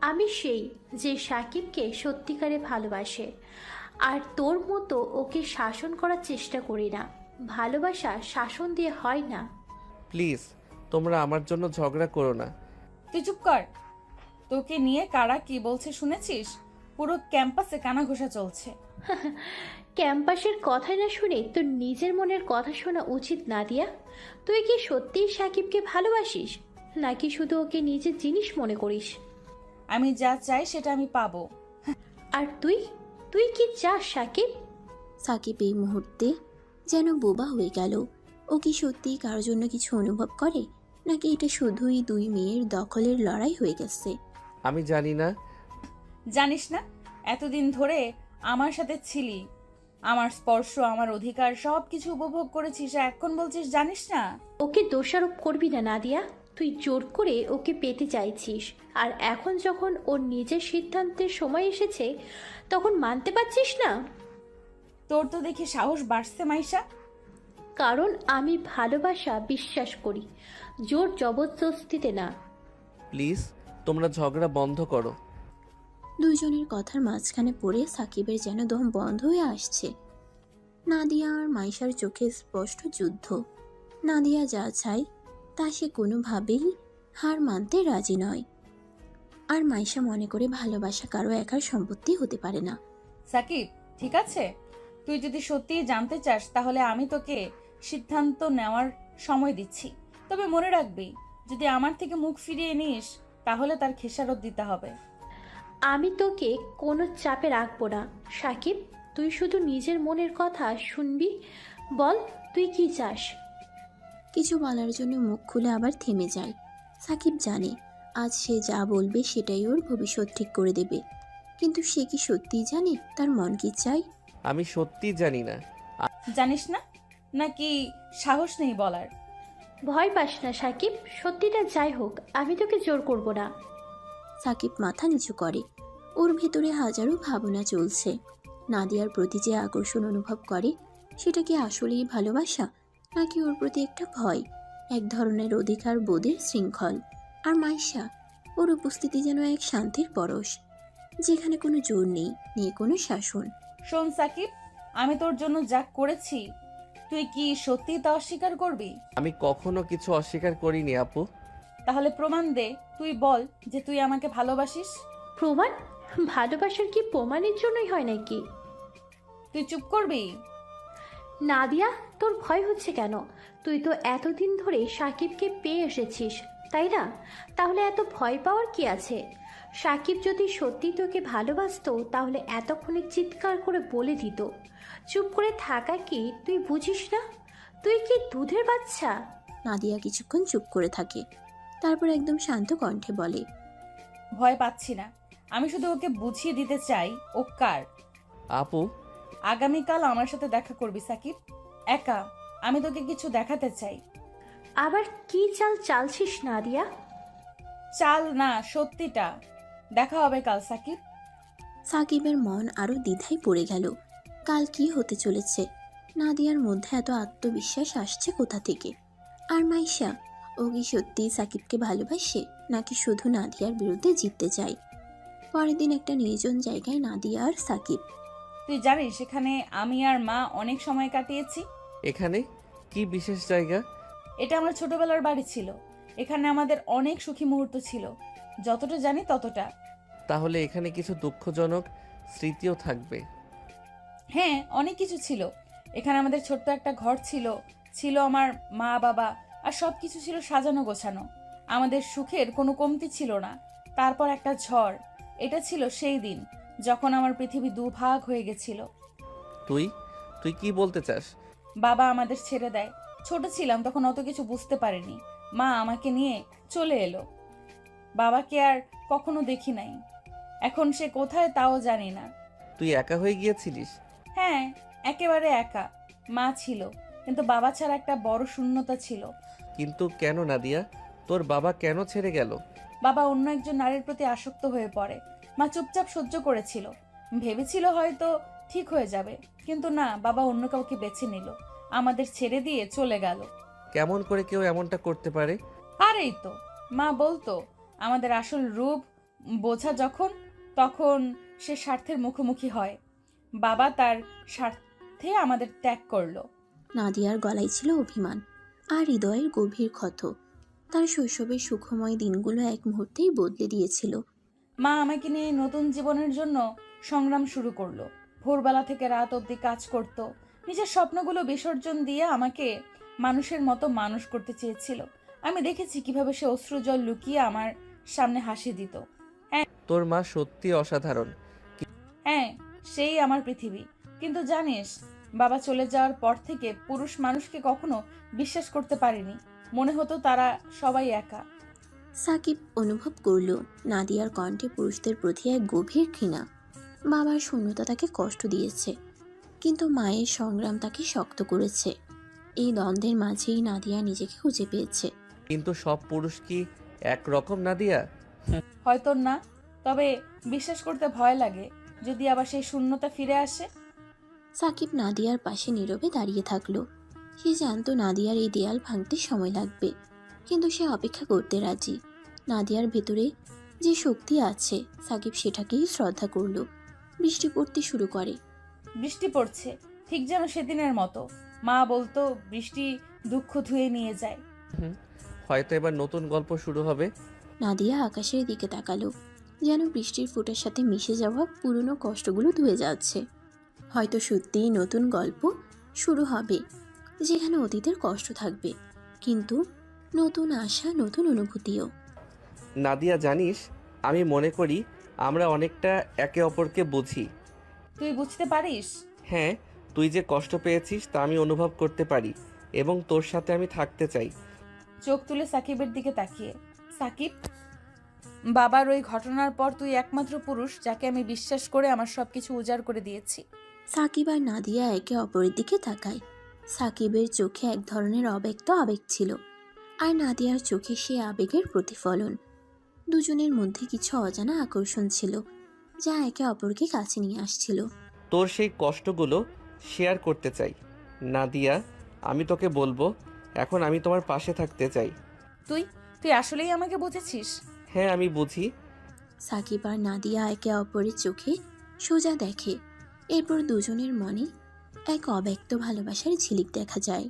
Speaker 6: আমি সেই যে সাকিবকে সত্যিকারে ভালোবাসে, আর তোর মতো ওকে শাসন করার চেষ্টা করি না। ভালোবাসা শাসন দিয়ে হয় না।
Speaker 2: প্লিজ, তোমরা আমার জন্য ঝগড়া করো না।
Speaker 1: তুই চুপ কর। তোকে নিয়ে কারা কি বলছে শুনেছিস? পুরো ক্যাম্পাসে কানাঘোষা চলছে।
Speaker 6: ক্যাম্পাসের কথা না শুনে তোর নিজের মনের কথা শোনা উচিত নাদিয়া। তুই কি সত্যিই সাকিবকে ভালোবাসিস, নাকি শুধু ওকে নিজের জিনিস মনে করিস?
Speaker 1: আমি যা চাই সেটা আমি পাবো।
Speaker 6: আর তুই তুই কি চাস সাকিব?
Speaker 3: সাকিব এই মুহূর্তে যেন বোবা হয়ে গেল। ও কি সত্যিই কারোর জন্য কিছু অনুভব করে, নাকি এটা শুধুই দুই মেয়ের দখলের লড়াই হয়ে গেছে?
Speaker 2: আমি জানি না।
Speaker 1: জানিস না? এতদিন ধরে আমার সাথে ছিলি, আমার স্পর্শ, আমার অধিকার সবকিছু উপভোগ করেছিস, আর এখন বলছিস জানিস না?
Speaker 6: ওকে দোষারোপ করবি না নাদিয়া। তুই জোর করে ওকে পেতে চাইছিস, আর এখন যখন ওর নিজের সিদ্ধান্তের সময় এসেছে তখন মানতে পারছিস না।
Speaker 1: তোর তো দেখি সাহস বাড়ছে মাইশা।
Speaker 6: কারণ আমি ভালোবাসা বিশ্বাস করি, জোর জবরদস্তিতে না।
Speaker 2: প্লিজ তোমরা ঝগড়া বন্ধ করো।
Speaker 3: দুজনের কথার মাঝখানে পড়ে সাকিবের যেন দম বন্ধ হয়ে আসছে। নাদিয়া আর মাইশার চোখে স্পষ্ট যুদ্ধ। নাদিয়া যা চায় তা সে কোনোভাবেই হার মানতে রাজি নয়। আর মাইশা মনে করে ভালোবাসা কারো একার সম্পত্তি হতে পারে না।
Speaker 1: সাকিব, ঠিক আছে, তুই যদি সত্যিই জানতে চাস তাহলে আমি তোকে সিদ্ধান্ত নেওয়ার সময় দিচ্ছি। তবে মনে রাখবি, যদি আমার থেকে মুখ ফিরিয়ে নিস তাহলে তার খেসারত দিতে হবে।
Speaker 6: আমি তোকে কোনো চাপে রাখবো না সাকিব, তুই শুধু নিজের মনের কথা শুনবি। বল তুই কি চাস।
Speaker 3: কিছু বলার জন্য মুখ খুলে আবার থেমে যায়। সাকিব জানে আজ সে যা বলবে সেটাই ওর ভবিষ্যৎ ঠিক করে দেবে, কিন্তু সে কি সত্যিই জানে তার মন কি চায়?
Speaker 2: আমি সত্যি জানি না।
Speaker 1: জানিস না, নাকি সাহস নেই বলার?
Speaker 6: ভয় পাস না সাকিব, সত্যিটা যাই হোক আমি তোকে জোর করব না।
Speaker 3: সাকিব মাথা নিচু করে। ওর ভেতরে হাজারো ভাবনা চলছে। নাদিয়ার প্রতি যে আকর্ষণ অনুভব করে সেটা কি আসলেই ভালোবাসা, নাকি ওর প্রতি একটা ভয়, এক ধরনের অধিকার বোধের শৃঙ্খল? আর মাইশা, ওর উপস্থিতি যেন এক শান্তির পরশ, যেখানে কোনো জোর নেই, নেই কোনো শাসন।
Speaker 1: শোন সাকিব, আমি তোর জন্য যা করেছি তুই কি সত্যি তা অস্বীকার করবি?
Speaker 2: আমি কখনো কিছু অস্বীকার করিনি আপু।
Speaker 1: তাহলে প্রমাণ দে, তুই বল যে তুই আমাকে ভালোবাসিস।
Speaker 6: প্রমাণ? ভালোবাসার কি প্রমাণের জন্যই হয় নাকি?
Speaker 1: তুই চুপ করবি?
Speaker 6: নাদিয়া, তোর ভয় হচ্ছে কেন? তুই তো এতদিন ধরে সাকিবকে পেয়ে এসেছিস, তাই না? তাহলে এত ভয় পাওয়ার কি আছে? সাকিব যদি সত্যি তোকে ভালোবাসতো তাহলে এতক্ষণে চিৎকার করে বলে দিত। চুপ করে থাকা কি তুই বুঝিস না? তুই কি দুধের বাচ্চা?
Speaker 3: নাদিয়া কিছুক্ষণ চুপ করে থাকে, তারপর একদম শান্ত কণ্ঠে বলে,
Speaker 1: ভয় পাচ্ছি না, আমি শুধু ওকে বুঝিয়ে দিতে চাই ও কার।
Speaker 2: আপু
Speaker 1: আগামীকাল আমার সাথে দেখা করবি সাকিব, একা। আমি তোকে কিছু দেখাতে চাই।
Speaker 6: আবার কি চাল চালছিস নাদিয়া?
Speaker 1: চাল না, সত্যিটা। দেখা হবে কাল সাকিব।
Speaker 3: সাকিবের মন আরো দ্বিধায় পড়ে গেল। কাল কি হতে চলেছে? নাদিয়ার মধ্যে এত আত্মবিশ্বাস আসছে কোথা থেকে? আর মাইশা, ও কি সত্যি সাকিবকে ভালোবাসে, নাকি শুধু নাদিয়ার বিরুদ্ধে জিততে চায়? পরের দিন একটা নির্জন জায়গায় নাদিয়া আর সাকিব।
Speaker 1: তুই জানিস এখানে আমি আর মা অনেক সময় কাটিয়েছি।
Speaker 2: এখানে কি বিশেষ জায়গা?
Speaker 1: এটা আমার ছোটবেলার বাড়ি ছিল। এখানে আমাদের অনেক সুখী মুহূর্ত ছিল, যতটা জানি ততটা।
Speaker 2: তাহলে এখানে কিছু দুঃখজনক স্মৃতিও থাকবে।
Speaker 1: হ্যাঁ, অনেক কিছু ছিল। এখানে আমাদের ছোট্ট একটা ঘর ছিল, ছিল আমার মা বাবা, আর সব কিছু ছিল সাজানো গোছানো। আমাদের সুখের কোনো কমতি ছিল না। তারপর একটা ঝড়। এটা ছিল সেই দিন যখন আমার পৃথিবী দুভাগ হয়ে গেছিল।
Speaker 2: তুই তুই কি বলতে চাস?
Speaker 1: বাবা আমাদের ছেড়ে দেয়। ছোট ছিলাম তখন, অত কিছু বুঝতে পারিনি। মা আমাকে নিয়ে চলে এলো। বাবাকে আর কখনো দেখি নাই। এখন সে কোথায় তাও জানি না।
Speaker 2: তুই একা হয়ে গিয়েছিলিস?
Speaker 1: হ্যাঁ, একেবারে একা। মা ছিল, কিন্তু বাবা ছাড়া একটা বড় শূন্যতা ছিল।
Speaker 2: কিন্তু কেন নাদিয়া, তোর বাবা কেন ছেড়ে গেল?
Speaker 1: বাবা অন্য একজন নারীর প্রতি আসক্ত হয়ে পড়ে। মা চুপচাপ সহ্য করেছিল, ভেবেছিল হয়তো ঠিক হয়ে যাবে, কিন্তু না, বাবা অন্য কাউকে বেছে নিল, আমাদের ছেড়ে দিয়ে চলে গেল।
Speaker 2: কেমন করে কেউ এমনটা করতে পারে?
Speaker 1: আর এই তো, মা বলতো আমাদের আসল রূপ বোঝা যখন, তখন সে স্বার্থের মুখোমুখি হয়। বাবা তার স্বার্থে আমাদের ত্যাগ করলো।
Speaker 3: নাদিয়ার গলায় ছিল অভিমান আর হৃদয়ের গভীর ক্ষত। তার শৈশবের সুখময় দিনগুলো এক মুহূর্তেই বদলে দিয়েছিল।
Speaker 1: মা আমাকে নিয়ে নতুন জীবনের জন্য সংগ্রাম শুরু করলো। ভোরবেলা থেকে রাত অবধি কাজ করত। নিজের স্বপ্নগুলো বিসর্জন দিয়ে আমাকে মানুষের মতো মানুষ করতে চেয়েছিল। আমি দেখেছি কিভাবে সে অশ্রুজল লুকিয়ে আমার সামনে হাসি দিত।
Speaker 2: তোর মা সত্যি অসাধারণ।
Speaker 1: হ্যাঁ, সেই আমার পৃথিবী। কিন্তু জানিস, বাবা চলে যাওয়ার পর থেকে পুরুষ মানুষকে কখনো বিশ্বাস করতে পারিনি। মনে হতো তারা সবাই একা।
Speaker 3: সাকিব অনুভব করল নাদিয়ার কণ্ঠে পুরুষদের প্রতি এক গভীর ঘৃণা। বাবার শূন্যতা তাকে কষ্ট দিয়েছে, কিন্তু মায়ের সংগ্রাম তাকে শক্ত করেছে। এই দ্বন্দ্বের মাঝেই নাদিয়া নিজেকে খুঁজে পেয়েছে।
Speaker 2: কিন্তু সব পুরুষ কি একরকম নাদিয়া?
Speaker 1: হয়তো না, তবে বিশ্বাস করতে ভয় লাগে যদি আবার সেই শূন্যতা ফিরে আসে।
Speaker 3: সাকিব নাদিয়ার পাশে নীরবে দাঁড়িয়ে থাকলো। সে জানতো নাদিয়ার এই দেয়াল ভাঙতে সময় লাগবে, কিন্তু সে অপেক্ষা করতে রাজি। নাদিয়ার ভেতরে যে শক্তি আছে সাকিব সেটাকেই শ্রদ্ধা করলো। বৃষ্টি পড়তে শুরু করে।
Speaker 1: বৃষ্টি পড়ছে, ঠিক যেন সেদিনের মতো। মা বলতো বৃষ্টি দুঃখ ধুয়ে নিয়ে যায়।
Speaker 2: হুম, হয়তো এবার নতুন গল্প শুরু হবে।
Speaker 3: নাদিয়া আকাশের দিকে তাকালো, যেন বৃষ্টির ফোঁটার সাথে মিশে যাওয়া পুরনো কষ্টগুলো ধুয়ে যাচ্ছে। হয়তো সত্যিই নতুন গল্প শুরু হবে, যেখানে অতীতের কষ্ট থাকবে, কিন্তু নতুন আশা, নতুন অনুভূতিও।
Speaker 2: নাদিয়া জানিস, আমি মনে করি আমরা অনেকটা একে অপরকে বুঝি।
Speaker 1: তুই বুঝতে পারিস?
Speaker 2: হ্যাঁ, তুই যে কষ্ট পেয়েছিস তা আমি অনুভব করতে পারি এবং তোর সাথে আমি থাকতে চাই।
Speaker 1: চোখ তুলে সাকিবের দিকে তাকিয়ে, সাকিব, বাবার ওই ঘটনার পর তুই একমাত্র পুরুষ যাকে আমি বিশ্বাস করে আমার সবকিছু উজাড় করে দিয়েছি।
Speaker 3: সাকিব আর নাদিয়া একে অপরের দিকে তাকায়। সাকিবের চোখে এক ধরনের অব্যক্ত আবেগ ছিল, আর নাদিয়ার চোখে সে আবেগের প্রতিফলন। দুজনের মধ্যে কিছু অজানা আকর্ষণ ছিল, যা একে অপরকে কাছে নিয়ে আসছিল।
Speaker 2: তোর সেই কষ্টগুলো শেয়ার করতে চাই নাদিয়া। আমি তোকে বলবো, এখন আমি তোমার পাশে থাকতে চাই।
Speaker 1: তুই তুই আসলেই আমাকে বুঝেছিস?
Speaker 2: হ্যাঁ, আমি বুঝি।
Speaker 3: সাকিব আর নাদিয়া একে অপরের চোখে সোজা দেখে। এরপর দুজনের মনে এক অব্যক্ত ভালোবাসার ঝিলিক দেখা যায়।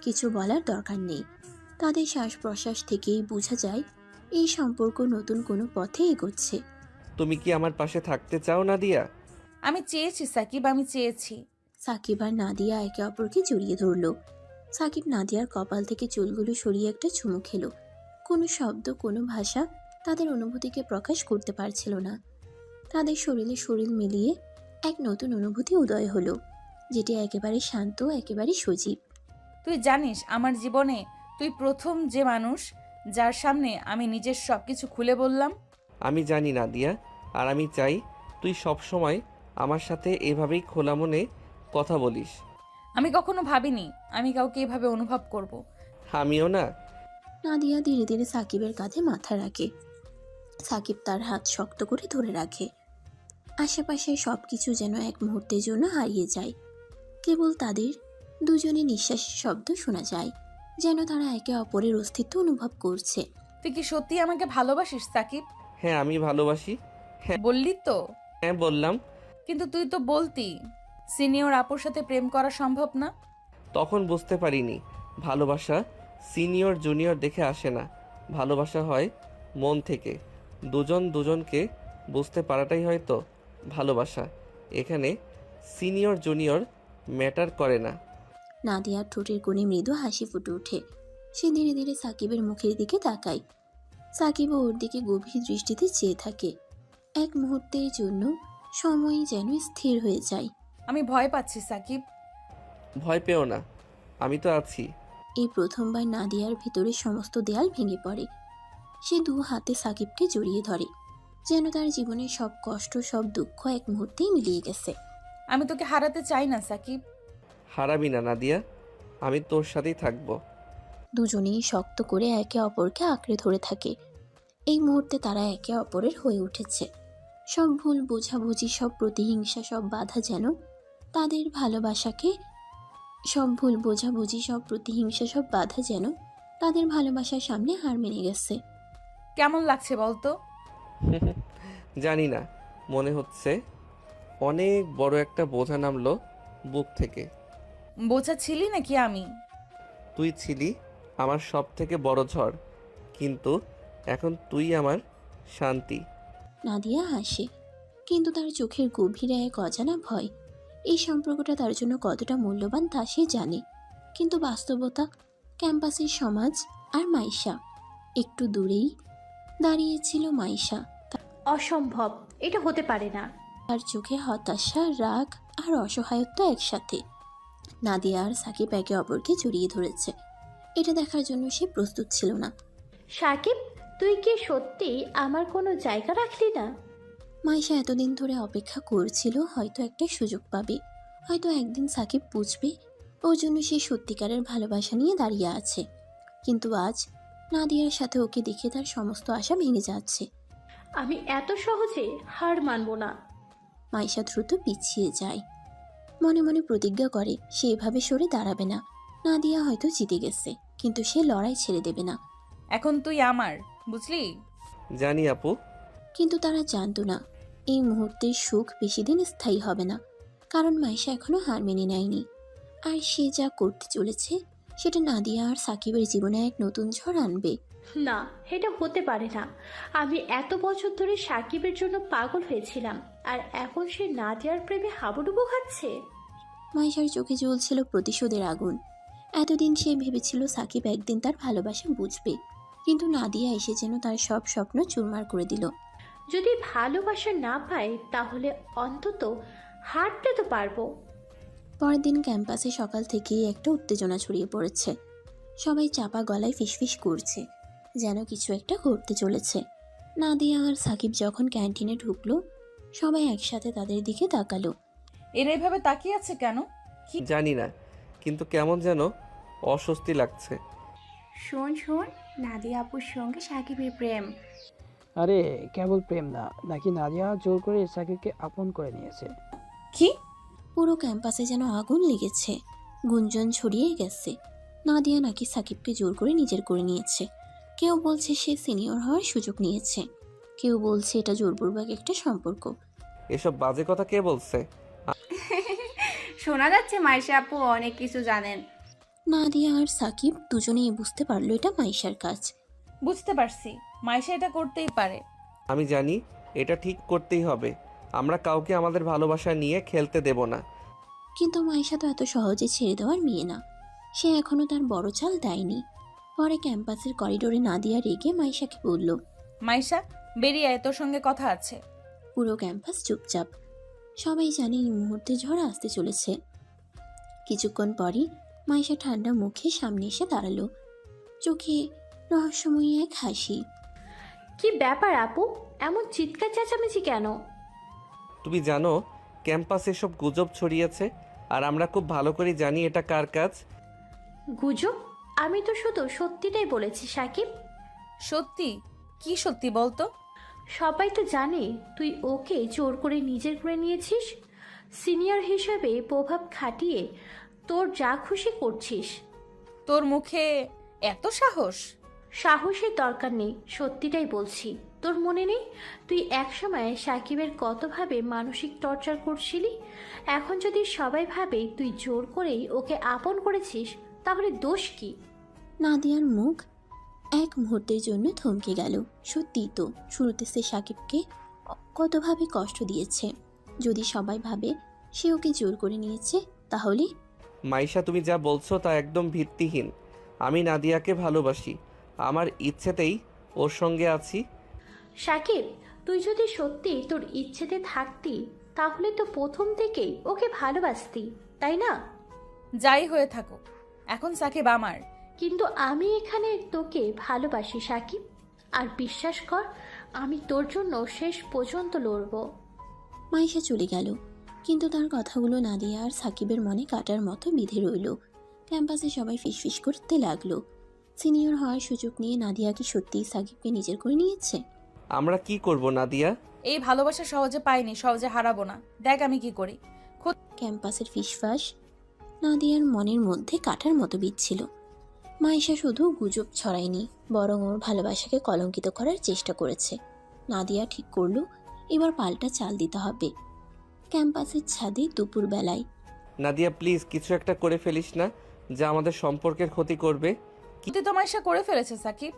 Speaker 3: কিছু বলার দরকার নেই, তাদের শ্বাস প্রশ্বাস থেকেই বোঝা যায় এই সম্পর্ক নতুন কোনো পথে এগোচ্ছে।
Speaker 2: তুমি কি আমার পাশে থাকতে চাও নাদিয়া?
Speaker 1: আমি চেয়েছি সাকিব, আমি চেয়েছি।
Speaker 3: সাকিব আর নাদিয়া একে অপরকে জড়িয়ে ধরল। সাকিব নাদিয়ার কপাল থেকে চুলগুলো সরিয়ে একটা চুমু খেলো। কোনো শব্দ, কোনো ভাষা তাদের অনুভূতিকে প্রকাশ করতে পারছিল না। তাদের শরীরে শরীর মিলিয়ে এক নতুন অনুভূতি উদয় হলো, যেটি একেবারে শান্ত, একেবারে সজীব।
Speaker 1: তুই জানিস, আমার জীবনে তুই প্রথম যে মানুষ যার সামনে আমি নিজের সবকিছু খুলে বললাম।
Speaker 2: আমি জানি নাদিয়া, আর আমি চাই তুই সব সময় আমার সাথে এভাবেই খোলা মনে কথা বলিস।
Speaker 1: আমি কখনো ভাবিনি আমি কাউকে এভাবে অনুভব করব।
Speaker 2: আমিও না।
Speaker 3: নাদিয়া ধীরে ধীরে সাকিবের কাঁধে মাথা রাখে। সাকিব তার হাত শক্ত করে ধরে রাখে। আশেপাশে সবকিছু যেন এক মুহূর্তের জন্য হারিয়ে যায়। কেবল তাদের দুজনের নিঃশ্বাসের শব্দ শোনা যায়, যেন তারা একে অপরের অস্তিত্ব অনুভব করছে।
Speaker 1: তুই কি সত্যি আমাকে ভালোবাসিস সাকিব?
Speaker 2: হ্যাঁ, আমি ভালোবাসি।
Speaker 1: বললি তো?
Speaker 2: হ্যাঁ, বললাম।
Speaker 1: কিন্তু তুই তো বলতি সিনিয়র আপুর সাথে প্রেম করা সম্ভব না।
Speaker 2: তখন বুঝতে পারিনি ভালোবাসা সিনিয়র জুনিয়র দেখে আসে না। ভালোবাসা হয় মন থেকে। দুজন দুজনকে বুঝতে পারাটাই হয়তো ভালোবাসা। এখানে সিনিয়র জুনিয়র ম্যাটার করে না।
Speaker 3: নাদিয়ার ঠোঁটের কোণে মৃদু হাসি ফুটে ওঠে। সে ধীরে ধীরে সাকিবের মুখের দিকে তাকায়। সাকিবও ওর দিকে গভীর দৃষ্টিতে চেয়ে থাকে। এক মুহূর্তের জন্য সময় যেন স্থির হয়ে যায়।
Speaker 1: আমি ভয় পাচ্ছি সাকিব।
Speaker 2: ভয় পেও না, আমি তো আছি।
Speaker 3: এই প্রথমবার নাদিয়ার ভিতরে সমস্ত দেয়াল ভেঙে পড়ে। সে দু হাতে সাকিবকে জড়িয়ে ধরে, যেন তার জীবনের সব কষ্ট, সব দুঃখ এক মুহূর্তেই মিলিয়ে গেছে।
Speaker 1: আমি তোকে হারাতে চাই না সাকিব।
Speaker 2: হারাবি না নাদিয়া, আমি তোর সাথেই থাকবো।
Speaker 3: দুজনেই শক্ত করে একে অপরকে আঁকড়ে ধরে থাকে। এই মুহূর্তে তারা একে অপরের হয়ে উঠেছে। সব ভুল বোঝাবুঝি, সব প্রতিহিংসা, সব বাধা যেন তাদের ভালোবাসাকে সব ভুল বোঝাবুঝি, সব প্রতিহিংসা, সব বাধা যেন তাদের ভালোবাসার সামনে হার মেনে গেছে।
Speaker 1: কেমন লাগছে বলতো?
Speaker 2: জানি না, মনে হচ্ছে অনেক বড় একটা বোঝা নামলো বুক থেকে।
Speaker 1: বোঝা ছিলি নাকি আমি?
Speaker 2: তুই ছিলি আমার সব থেকে বড় ঝড়, কিন্তু এখন তুই আমার শান্তি।
Speaker 3: নাদিয়া হাসে, কিন্তু তার চোখের গভীরে এক অজানা ভয়। এই সম্পর্কটা তার জন্য কতটা মূল্যবান তা সে জানে, কিন্তু বাস্তবতা, ক্যাম্পাসের সমাজ আর মাইশা। একটু দূরেই দাঁড়িয়েছিল মাইশা।
Speaker 6: অসম্ভব, এটা হতে পারে না।
Speaker 3: তার চোখে হতাশা, রাগ আর অসহায়ত্ব একসাথে। নাদিয়া আর সাকিব একে অপরকে জড়িয়ে ধরেছে। এটা দেখার জন্য সে প্রস্তুত ছিল না।
Speaker 6: সাকিব, তুই কি সত্যি আমার কোনো জায়গা রাখলি না?
Speaker 3: মাইশা এতদিন ধরে অপেক্ষা করছিল, হয়তো একটা সুযোগ পাবে, হয়তো একদিন সাকিব বুঝবে ওর জন্য সে সত্যিকারের ভালোবাসা নিয়ে দাঁড়িয়ে আছে। কিন্তু আজ নাদিয়ার সাথে ওকে দেখে তার সমস্ত আশা ভেঙে যাচ্ছে।
Speaker 6: আমি এত সহজে হার মানব না।
Speaker 3: মাইশা দ্রুত পিছিয়ে যায়, মনে মনে প্রতিজ্ঞা করে সে এভাবে সরে দাঁড়াবে না। নাদিয়া হয়তো জিতে গেছে, কিন্তু সে লড়াই ছেড়ে দেবে না।
Speaker 1: এখন তুই আমার, বুঝলি?
Speaker 2: জানি আপু।
Speaker 3: কিন্তু তারা জানতো না এই মুহূর্তের সুখ বেশি দিন স্থায়ী হবে না, কারণ মাইশা এখনো হার মেনে নেয়নি। আর সে যা করতে চলেছে সেটা নাদিয়া আর সাকিবের জীবনে এক নতুন ঝড় আনবে।
Speaker 6: না, এটা হতে পারে না। আমি এত বছর ধরে সাকিবের জন্য পাগল হয়েছিলাম, আর এখন সে নাদিয়ার প্রেমে হাবুডুবু খাচ্ছে।
Speaker 3: মাইশার চোখে জ্বলছিল প্রতিশোধের আগুন। এতদিন সে ভেবেছিল সাকিব একদিন তার ভালোবাসা বুঝবে, কিন্তু নাদিয়া এসে যেন তার সব স্বপ্ন চুরমার করে দিল।
Speaker 6: যদি ভালোবাসা না পাই তাহলে অন্তত হাঁটতে তো পারবো।
Speaker 3: পরের দিন ক্যাম্পাসে সকাল থেকেই একটা উত্তেজনা ছড়িয়ে পড়েছে। সবাই চাপা গলায় ফিসফিস করছে, যেন কিছু একটা ঘটতে চলেছে। নাদিয়া আর সাকিব যখন ক্যান্টিনে ঢুকলো, সবাই একসাথে তাদের দিকে তাকালো।
Speaker 1: এরা এভাবে তাকিয়ে আছে কেন?
Speaker 2: জানি না, কিন্তু কেমন যেন অস্বস্তি লাগছে।
Speaker 4: শোন শোন, নাদিয়া আপুর সঙ্গে সাকিবের প্রেম।
Speaker 5: আরে কেবল প্রেম না, নাকি নাদিয়া জোর করে সাকিবকে আপন করে নিয়েছে।
Speaker 1: কি?
Speaker 3: পুরো ক্যাম্পাসে যেন আগুন লেগেছে, গুঞ্জন ছড়িয়ে গেছে। নাদিয়া নাকি সাকিবকে জোর করে নিজের করে নিয়েছে। কেউ বলছে সে সিনিয়র হওয়ার সুযোগ নিয়েছে, কেউ বলছে এটা জোরপূর্বক একটা সম্পর্ক।
Speaker 2: এসব বাজে কথা কে বলছে?
Speaker 4: শোনা যাচ্ছে মাইশা আপু অনেক কিছু জানেন।
Speaker 3: নাদিয়া আর সাকিব দুজনেই বুঝতে পারলো এটা মাইশার কাজ।
Speaker 1: বুঝতে পারছি, মাইশা এটা করতেই পারে।
Speaker 2: আমি জানি এটা ঠিক করতেই হবে। আমরা কাউকে আমাদের ভালোবাসা নিয়ে খেলতে দেব না।
Speaker 3: কিন্তু মাইশা তো এত সহজে ছেড়ে দেওয়ার মেয়ে না, সে এখনো তার বড় চাল দেয়নি। পরে ক্যাম্পাসের করিডোরে নাদিয়া রেগে মাইশাকে বলল,
Speaker 1: মাইশা, বেরিয়ে আয়, তোর সঙ্গে কথা আছে।
Speaker 3: পুরো ক্যাম্পাস চুপচাপ। সবাই জানে এই মুহূর্তে ঝড় আসতে চলেছে। কিছুক্ষণ পরই মাইশা ঠান্ডা মুখে সামনে এসে দাঁড়ালো, চোখে রহস্যময়ী এক হাসি।
Speaker 6: কি ব্যাপার আপু, এমন চিৎকার চেঁচামেচি কেন?
Speaker 2: তুমি জানো ক্যাম্পাসে সব গুজব ছড়িয়েছে, আর আমরা খুব ভালো করে জানি এটা কার কাজ।
Speaker 6: গুজব? আমি তো শুধু সত্যিটাই বলেছি সাকিব।
Speaker 1: সত্যি? কি সত্যি বলতো?
Speaker 6: সবাই তো জানে তুই ওকে জোর করে নিজের করে নিয়েছিস। সিনিয়র হিসেবে প্রভাব খাটিয়ে তোর যা খুশি করছিস।
Speaker 1: তোর মুখে এত সাহস?
Speaker 6: সাহসের দরকার নেই, সত্যিটাই বলছি। তোর মনে নেই তুই একসময় সাকিবের কতভাবে মানসিক টর্চার করছিলি? এখন যদি সবাই ভাবে তুই জোর করেই ওকে আপন করেছিস, তাহলে দোষ কি?
Speaker 3: নাদিয়ার মুখ এক মুহূর্তের জন্য থমকে গেল। সত্যিই তো, শুরুতে সে সাকিবকে কতভাবে কষ্ট দিয়েছে। যদি সবাই ভাবে সে ওকে জোর করে নিয়েছে, তাহলে
Speaker 2: মাইশা, তুমি যা বলছো তা একদম ভিত্তিহীন। আমি নাদিয়াকে ভালোবাসি, আমার ইচ্ছেতেই ওর সঙ্গে আছি।
Speaker 6: সাকিব, তুই যদি সত্যি তোর ইচ্ছেতে থাকতি তাহলে তো প্রথম থেকেই ওকে ভালোবাসতি, তাই না?
Speaker 1: যাই হয়ে থাকুক, এখন সাকিব আমার।
Speaker 6: কিন্তু আমি এখানে তোকে ভালোবাসি সাকিব, আর বিশ্বাস কর আমি তোর জন্য শেষ পর্যন্ত লড়ব।
Speaker 3: মাইশা চলে গেল, কিন্তু তার কথাগুলো নাদিয়া আর সাকিবের মনে কাটার মতো বিঁধে রইল। ক্যাম্পাসে সবাই ফিসফিস করতে লাগলো। সিনিয়র হওয়ার সুযোগ নিয়ে নাদিয়া কি সত্যিই সাকিবকে নিজের করে নিয়েছে?
Speaker 2: আমরা কি করব নাদিয়া?
Speaker 1: এই ভালোবাসা সহজে পাইনি, সহজে হারাবো না। দেখ আমি কি করি।
Speaker 3: ক্যাম্পাসের ফিসফাস নাদিয়ার মনের মধ্যে কাটার মতো বিচ্ছিল। মাইশা শুধু গুজব ছড়ায়নি, বরং ওর ভালোবাসাকে কলঙ্কিত করার চেষ্টা করেছে। নাদিয়া ঠিক করলো এবার পাল্টা চাল দিতে হবে। ক্যাম্পাসের ছাদে দুপুর বেলায়
Speaker 2: নাদিয়া প্লিজ কিছু একটা করে ফেলিস না, যা আমাদের সম্পর্কের ক্ষতি করবে।
Speaker 1: কিন্তু তো মাইশা করে ফেলেছে সাকিব,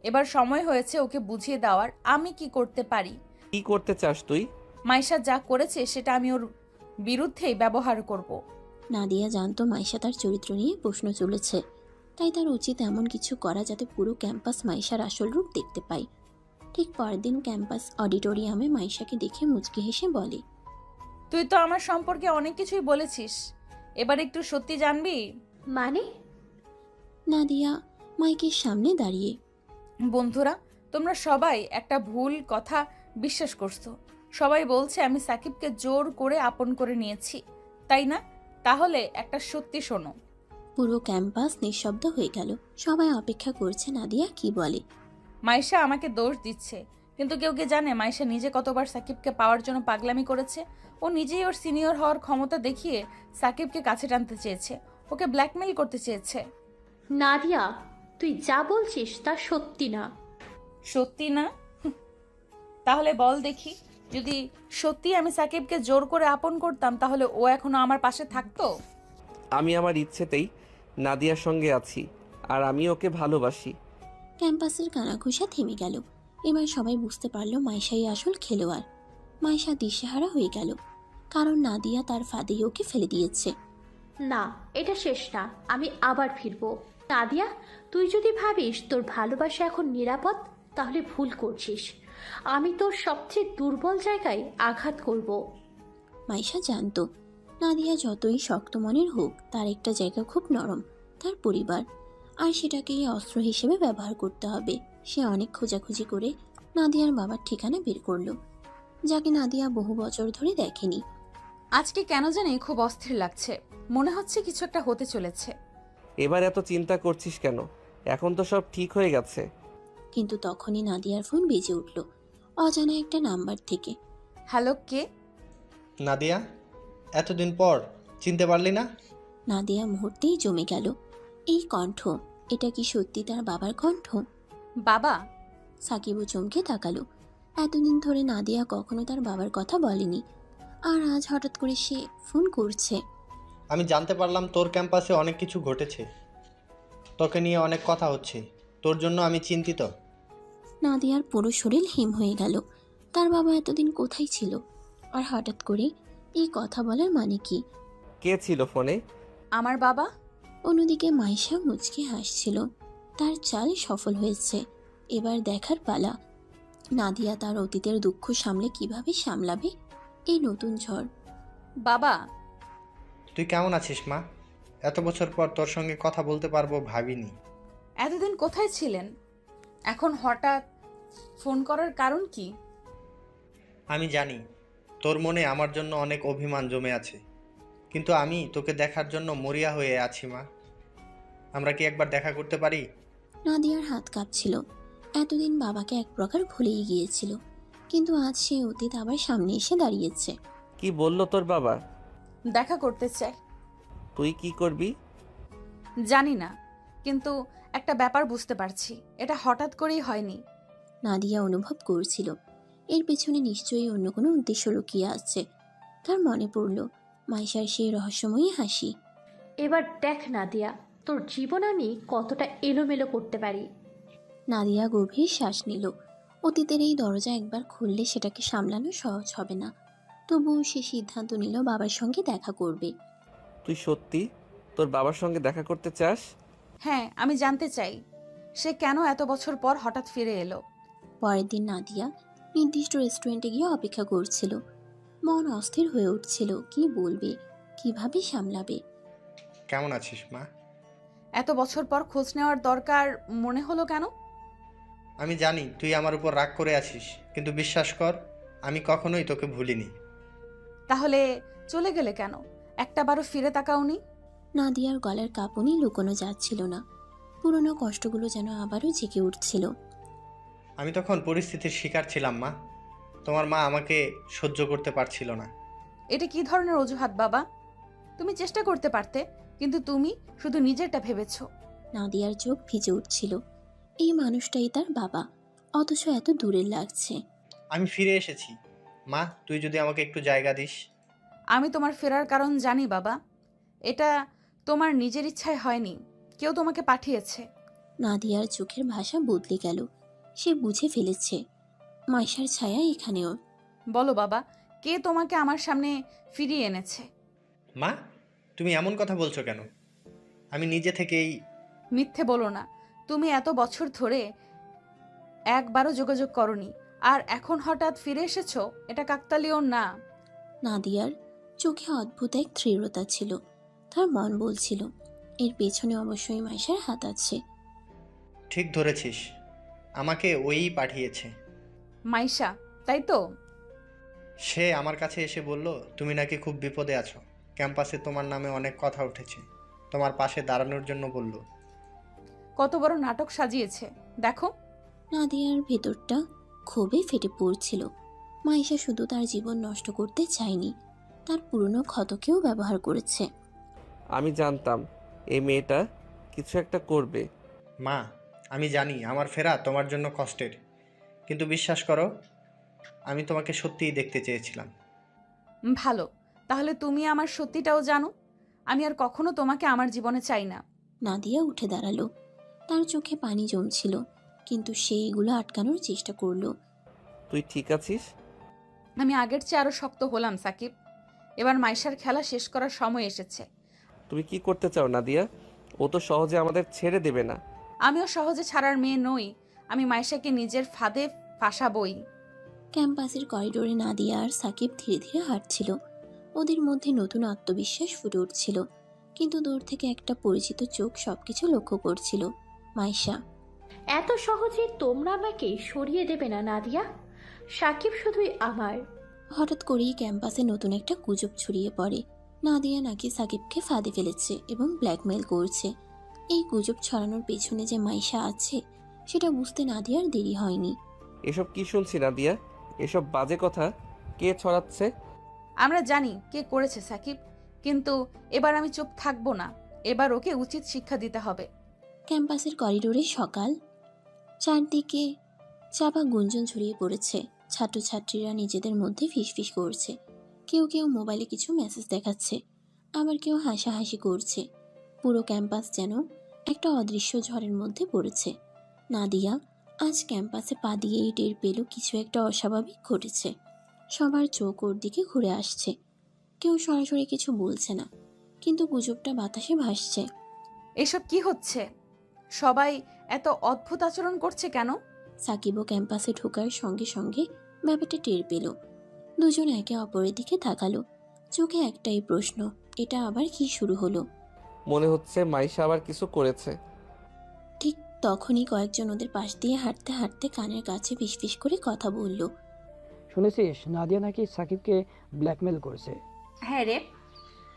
Speaker 1: এবার সময় হয়েছে ওকে বুঝিয়ে দেওয়ার আমি কি করতে পারি।
Speaker 2: কি করতে চাস তুই?
Speaker 1: মাইশা যা করেছে সেটা আমি ওর বিরুদ্ধেই ব্যবহার করব।
Speaker 3: নাদিয়া জানতো মাইশা তার চরিত্র নিয়ে প্রশ্ন চলেছে, তাই তার উচিত এমন কিছু করা যাতে পুরো ক্যাম্পাস মাইশার আসল রূপ দেখতে পায়। ঠিক পরের দিন ক্যাম্পাস অডিটোরিয়ামে মাইশাকে দেখে মুচকি হেসে বলে,
Speaker 1: তুই তো আমার সম্পর্কে অনেক কিছুই বলেছিস, এবার একটু সত্যি জানবি?
Speaker 6: মানে?
Speaker 3: নাদিয়া মাইকের সামনে দাঁড়িয়ে,
Speaker 1: বন্ধুরা, তোমরা সবাই একটা ভুল কথা বিশ্বাস করছো। সবাই বলছে আমি সাকিবকে জোর করে আপন করে নিয়েছি, তাই না? তাহলে একটা সত্যি শোনো।
Speaker 3: পুরো ক্যাম্পাস নিঃশব্দ হয়ে গেল। সবাই অপেক্ষা করছে নাদিয়া কি বলে।
Speaker 1: মাইশা আমাকে দোষ দিচ্ছে, কিন্তু কেউ কি জানে মাইশা নিজে কতবার সাকিবকে পাওয়ার জন্য পাগলামি করেছে? ও নিজেই ওর সিনিয়র হওয়ার ক্ষমতা দেখিয়ে সাকিবকে কাছে টানতে চেয়েছে, ওকে ব্ল্যাকমেইল করতে চেয়েছে।
Speaker 6: নাদিয়া, তুই যা বলছিস তা সত্যি না।
Speaker 1: সত্যি না? তাহলে বল দেখি, যদি সত্যি আমি সাকিবকে জোর করে আপন করতাম তাহলে ও এখনো আমার পাশে থাকতো?
Speaker 2: আমি আমার ইচ্ছেতেই নাদিয়ার সঙ্গে আছি, আর আমি ওকে ভালোবাসি।
Speaker 3: ক্যাম্পাসের কানাঘুষা থেমে গেল। এবার সবাই বুঝতে পারল মাইশাই আসল খেলোয়াড়। মাইশা দিশেহারা হয়ে গেল, কারণ নাদিয়া তার ফাঁদেই ওকে ফেলে দিয়েছে।
Speaker 6: না, এটা শেষ না, আমি আবার ফিরবো। নাদিয়া, তুই যদি ভাবিস তোর ভালোবাসা এখন নিরাপদ, তাহলে ভুল করছিস। আমি তোর সবচেয়ে দুর্বল জায়গায় আঘাত করব।
Speaker 3: মাইশা জানতো নাদিয়া যতই শক্ত মনের হোক, তার একটা জায়গা খুব নরম, তার পরিবার। আর সেটাকেই অস্ত্র হিসেবে ব্যবহার করতে হবে। সে অনেক খোঁজাখুঁজি করে নাদিয়ার বাবার ঠিকানা বের করলো, যাকে নাদিয়া বহু বছর ধরে দেখেনি।
Speaker 1: আজকে কেন জানি খুব অস্থির লাগছে, মনে হচ্ছে কিছু একটা হতে চলেছে।
Speaker 2: এবার এত চিন্তা করছিস কেন? এখন তো সব ঠিক হয়ে গেছে।
Speaker 3: কিন্তু তখনই নাদিয়ার ফোন বেজে উঠল, অজানা একটা নাম্বার থেকে।
Speaker 1: হ্যালো, কে?
Speaker 7: নাদিয়া, এতদিন পর চিনতে পারলি না?
Speaker 3: নাদিয়া মুহূর্তেই জমে গেল। এই কণ্ঠ, এটা কি সত্যি তার বাবার কণ্ঠ?
Speaker 1: বাবা?
Speaker 3: সাকিবও চমকে তাকালো। এতদিন ধরে নাদিয়া কখনো তার বাবার কথা বলেনি, আর আজ হঠাৎ করে সে ফোন করছে।
Speaker 7: আমি জানতে পারলাম তোর ক্যাম্পাসে অনেক কিছু ঘটেছে, তোকে নিয়ে অনেক কথা হচ্ছে, তোর জন্য আমি চিন্তিত।
Speaker 3: নাদিয়ার পুরো শরীর হিম হয়ে গেল। তার বাবা এতদিন কোথায় ছিল, আর হঠাৎ করে এই কথা বলার মানে কি?
Speaker 2: কে ছিল ফোনে?
Speaker 1: আমার বাবা।
Speaker 3: অন্যদিকে মাইশা মুচকে হাসছিল। তার চাল সফল হয়েছে, এবার দেখার পালা নাদিয়া তার অতীতের দুঃখ সামলে কিভাবে সামলাবে এই নতুন ঝড়।
Speaker 1: বাবা।
Speaker 7: তুই কেমন আছিস মা? এত বছর পর তোর সঙ্গে কথা বলতে পারবো ভাবিনি।
Speaker 1: এতদিন কোথায় ছিলেন? এখন হঠাৎ ফোন করার কারণ কি?
Speaker 7: আমি জানি তোর মনে আমার জন্য অনেক অভিমান জমে আছে, কিন্তু আমি তোকে দেখার জন্য মরিয়া হয়ে আছি মা। আমরা কি একবার দেখা করতে পারি?
Speaker 3: নাদিয়ার হাত কাঁপছিল। এতদিন বাবাকে এক প্রকার ভুলেই গিয়েছিল, কিন্তু আজ সে অতীত আবার সামনে এসে দাঁড়িয়েছে।
Speaker 2: কি বললো তোর বাবা?
Speaker 1: দেখা করতে চাই।
Speaker 2: তুই কি করবি?
Speaker 1: জানি না, কিন্তু একটা ব্যাপার বুঝতে পারছি, এটা হঠাৎ করেই হয়নি।
Speaker 3: নাদিয়া অনুভব করছিল এর পেছনে নিশ্চয়ই অন্য কোনো উদ্দেশ্য লুকিয়ে আছে। তার মনে পড়ল মাইশার সেই রহস্যময়ী হাসি।
Speaker 6: এবার দেখ নাদিয়া, তোর জীবন আমি কতটা এলোমেলো করতে পারি।
Speaker 3: নাদিয়া গভীর শ্বাস নিল। অতীতের এই দরজা একবার খুললে সেটাকে সামলানো সহজ হবে না। তবুও সে সিদ্ধান্ত নিল বাবার সঙ্গে দেখা করবে।
Speaker 2: তুই সত্যি তোর বাবার সঙ্গে দেখা করতে চাস?
Speaker 1: হ্যাঁ, আমি জানতে চাই সে কেন এত বছর পর হঠাৎ ফিরে এলো।
Speaker 3: পরের দিন নাদিয়া নির্দিষ্ট রেস্টুরেন্টে গিয়ে অপেক্ষা করছিল। মন অস্থির হয়ে উঠছিল, কি বলবে, কিভাবে সামলাবে।
Speaker 7: কেমন আছিস মা?
Speaker 1: এত বছর পর খোঁজ নেওয়ার দরকার মনে হলো কেন?
Speaker 7: আমি জানি তুই আমার উপর রাগ করে আছিস, কিন্তু বিশ্বাস কর, আমি কখনোই তোকে ভুলিনি।
Speaker 1: তাহলে চলে গেলে কেন? একটাবারও ফিরে তাকাওনি?
Speaker 3: নাদিয়ার গলার কাঁপুনি লুকোনো যাচ্ছিল না। পুরনো কষ্টগুলো যেন আবারও জেগে উঠছিল।
Speaker 7: আমি তখন পরিস্থিতির শিকার ছিলাম মা। তোমার মা আমাকে সহ্য করতে পারছিল না।
Speaker 1: এটা কি ধরনের অজুহাত বাবা? তুমি চেষ্টা করতে পারতে, কিন্তু তুমি শুধু নিজেরটা ভেবেছো।
Speaker 3: নাদিয়ার চোখ ভিজে উঠছিল। এই মানুষটাই তার বাবা, অথচ এত দূরের লাগছে।
Speaker 7: আমি ফিরে এসেছি মা, তুই যদি আমাকে একটু জায়গা দিস।
Speaker 1: আমি তোমার ফেরার কারণ জানি বাবা, এটা তোমার নিজের ইচ্ছায় হয়নি, কেউ তোমাকে পাঠিয়েছে।
Speaker 3: নাদিয়ার চোখের ভাষা বদলে গেল। সে বুঝে ফেলেছে মাইশার ছায়া এখানেও।
Speaker 1: বলো বাবা, কে তোমাকে আমার সামনে ফিরিয়ে এনেছে?
Speaker 7: মা, তুমি এমন কথা বলছো কেন? আমি নিজে থেকেই।
Speaker 1: মিথ্যে বলো না, তুমি এত বছর ধরে একবারও যোগাযোগ করনি, আর এখন হঠাৎ ফিরে এসেছো, এটা কাকতালীয় না।
Speaker 3: নাদিয়ার চোখে অদ্ভুত এক দৃঢ়তা ছিল। তার মন বলছিল এর পেছনে অবশ্যই মাইশার হাত আছে।
Speaker 7: ঠিক ধরেছিস, আমাকে ওই পাঠিয়েছে।
Speaker 1: মাইশা, তাই তো?
Speaker 7: সে আমার কাছে এসে বলল তুমি নাকি খুব বিপদে আছো, ক্যাম্পাসে তোমার নামে অনেক কথা উঠেছে। তোমার পাশে দাঁড়ানোর জন্য বলল।
Speaker 1: কত বড় নাটক সাজিয়েছে দেখো।
Speaker 3: নাদিয়ার ভেতরটা ক্ষোভে ফেটে পড়ছিল। মাইশা শুধু তার জীবন নষ্ট করতে চায়নি, তার পুরনো ক্ষতকেও ব্যবহার করেছে।
Speaker 2: আমি জানতাম এই মেয়েটা কিছু একটা করবে।
Speaker 7: মা, আমি জানি আমার ফেরা তোমার জন্য কষ্টের, কিন্তু বিশ্বাস করো, আমি তোমাকে সত্যিই দেখতে চেয়েছিলাম।
Speaker 1: ভালো, তাহলে তুমি আমার সত্যিটাও জানো। আমি আর কখনো তোমাকে আমার জীবনে চাই না।
Speaker 3: নাদিয়া উঠে দাঁড়ালো। তার চোখে পানি জমছিল, কিন্তু সে এগুলো আটকানোর চেষ্টা করলো।
Speaker 2: তুই ঠিক আছিস?
Speaker 1: আমি আগের চেয়ে আরো শক্ত হলাম সাকিব। এবার মাইশার খেলা শেষ করার সময় এসেছে।
Speaker 2: তুমি কি করতে চাও নাদিয়া? ও তো সহজে আমাদের ছেড়ে দেবে না।
Speaker 1: আমিও সহজে ছাড়ার মেয়ে নই। আমি মাইশাকে নিজের ফাঁদে ফাঁসাবই।
Speaker 3: ক্যাম্পাসের করিডোরে নাদিয়া আর সাকিব ধীরে ধীরে হাঁটছিল। ওদের মধ্যে নতুন আত্মবিশ্বাস ফুটে উঠছিল, কিন্তু দূর থেকে একটা পরিচিত চোখ সবকিছু লক্ষ্য করছিল। মাইশা।
Speaker 6: এত সহজে তোমরা আমাকে সরিয়ে দেবে না নাদিয়া। সাকিব শুধুই আমার।
Speaker 3: হঠাৎ করেই ক্যাম্পাসে নতুন একটা গুজব ছড়িয়ে পড়ে। নাদিয়া নাকি সাকিবকে ফাঁদে ফেলেছে এবং ব্ল্যাকমেল করছে। এই গুজব ছড়ানোর পেছনে যে মাইশা আছে সেটা বুঝতে নাদিয়ার দেরি হয়নি।
Speaker 2: এসব কি শুনছি নাদিয়া? এসব বাজে কথা কে ছড়াচ্ছে?
Speaker 1: আমরা জানি কে করেছে সাকিব, কিন্তু এবার আমি চুপ থাকবো না। এবার ওকে উচিত শিক্ষা দিতে হবে।
Speaker 3: ক্যাম্পাসের করিডোরে সকাল, চারদিকে চাপা গুঞ্জন ছড়িয়ে পড়েছে। ছাত্রছাত্রীরা নিজেদের মধ্যে ফিসফিস করছে। কেউ কেউ মোবাইলে কিছু মেসেজ দেখাচ্ছে, আবার কেউ হাসাহাসি করছে। পুরো ক্যাম্পাস যেন একটা অদৃশ্য ঝড়ের মধ্যে পড়েছে। নাদিয়া আজ ক্যাম্পাসে পা দিয়েই টের পেল কিছু একটা অস্বাভাবিক ঘটেছে। সবার চোখ ওর দিকে ঘুরে আসছে। কেউ সরাসরি কিছু বলছে না, কিন্তু গুজবটা বাতাসে ভাসছে।
Speaker 1: এসব কি হচ্ছে? সবাই এত অদ্ভুত আচরণ করছে কেন?
Speaker 3: সাকিবও ক্যাম্পাসে ঢোকার সঙ্গে সঙ্গে ব্যাপারটা টের পেল। দুজন একে অপরের দিকে তাকালো। চোখে একটাই প্রশ্ন, এটা আবার কি শুরু হলো?
Speaker 2: মনে হচ্ছে মাইশা আবার কিছু করেছে।
Speaker 3: ঠিক তখনই কয়েকজন ওদের পাশ দিয়ে হাঁটতে হাঁটতে কানের কাছে ফিসফিস করে কথা বলল।
Speaker 5: শুনেছিস নাদিয়া নাকি সাকিবকে ব্ল্যাকমেল করেছে?
Speaker 4: হ্যাঁ রে,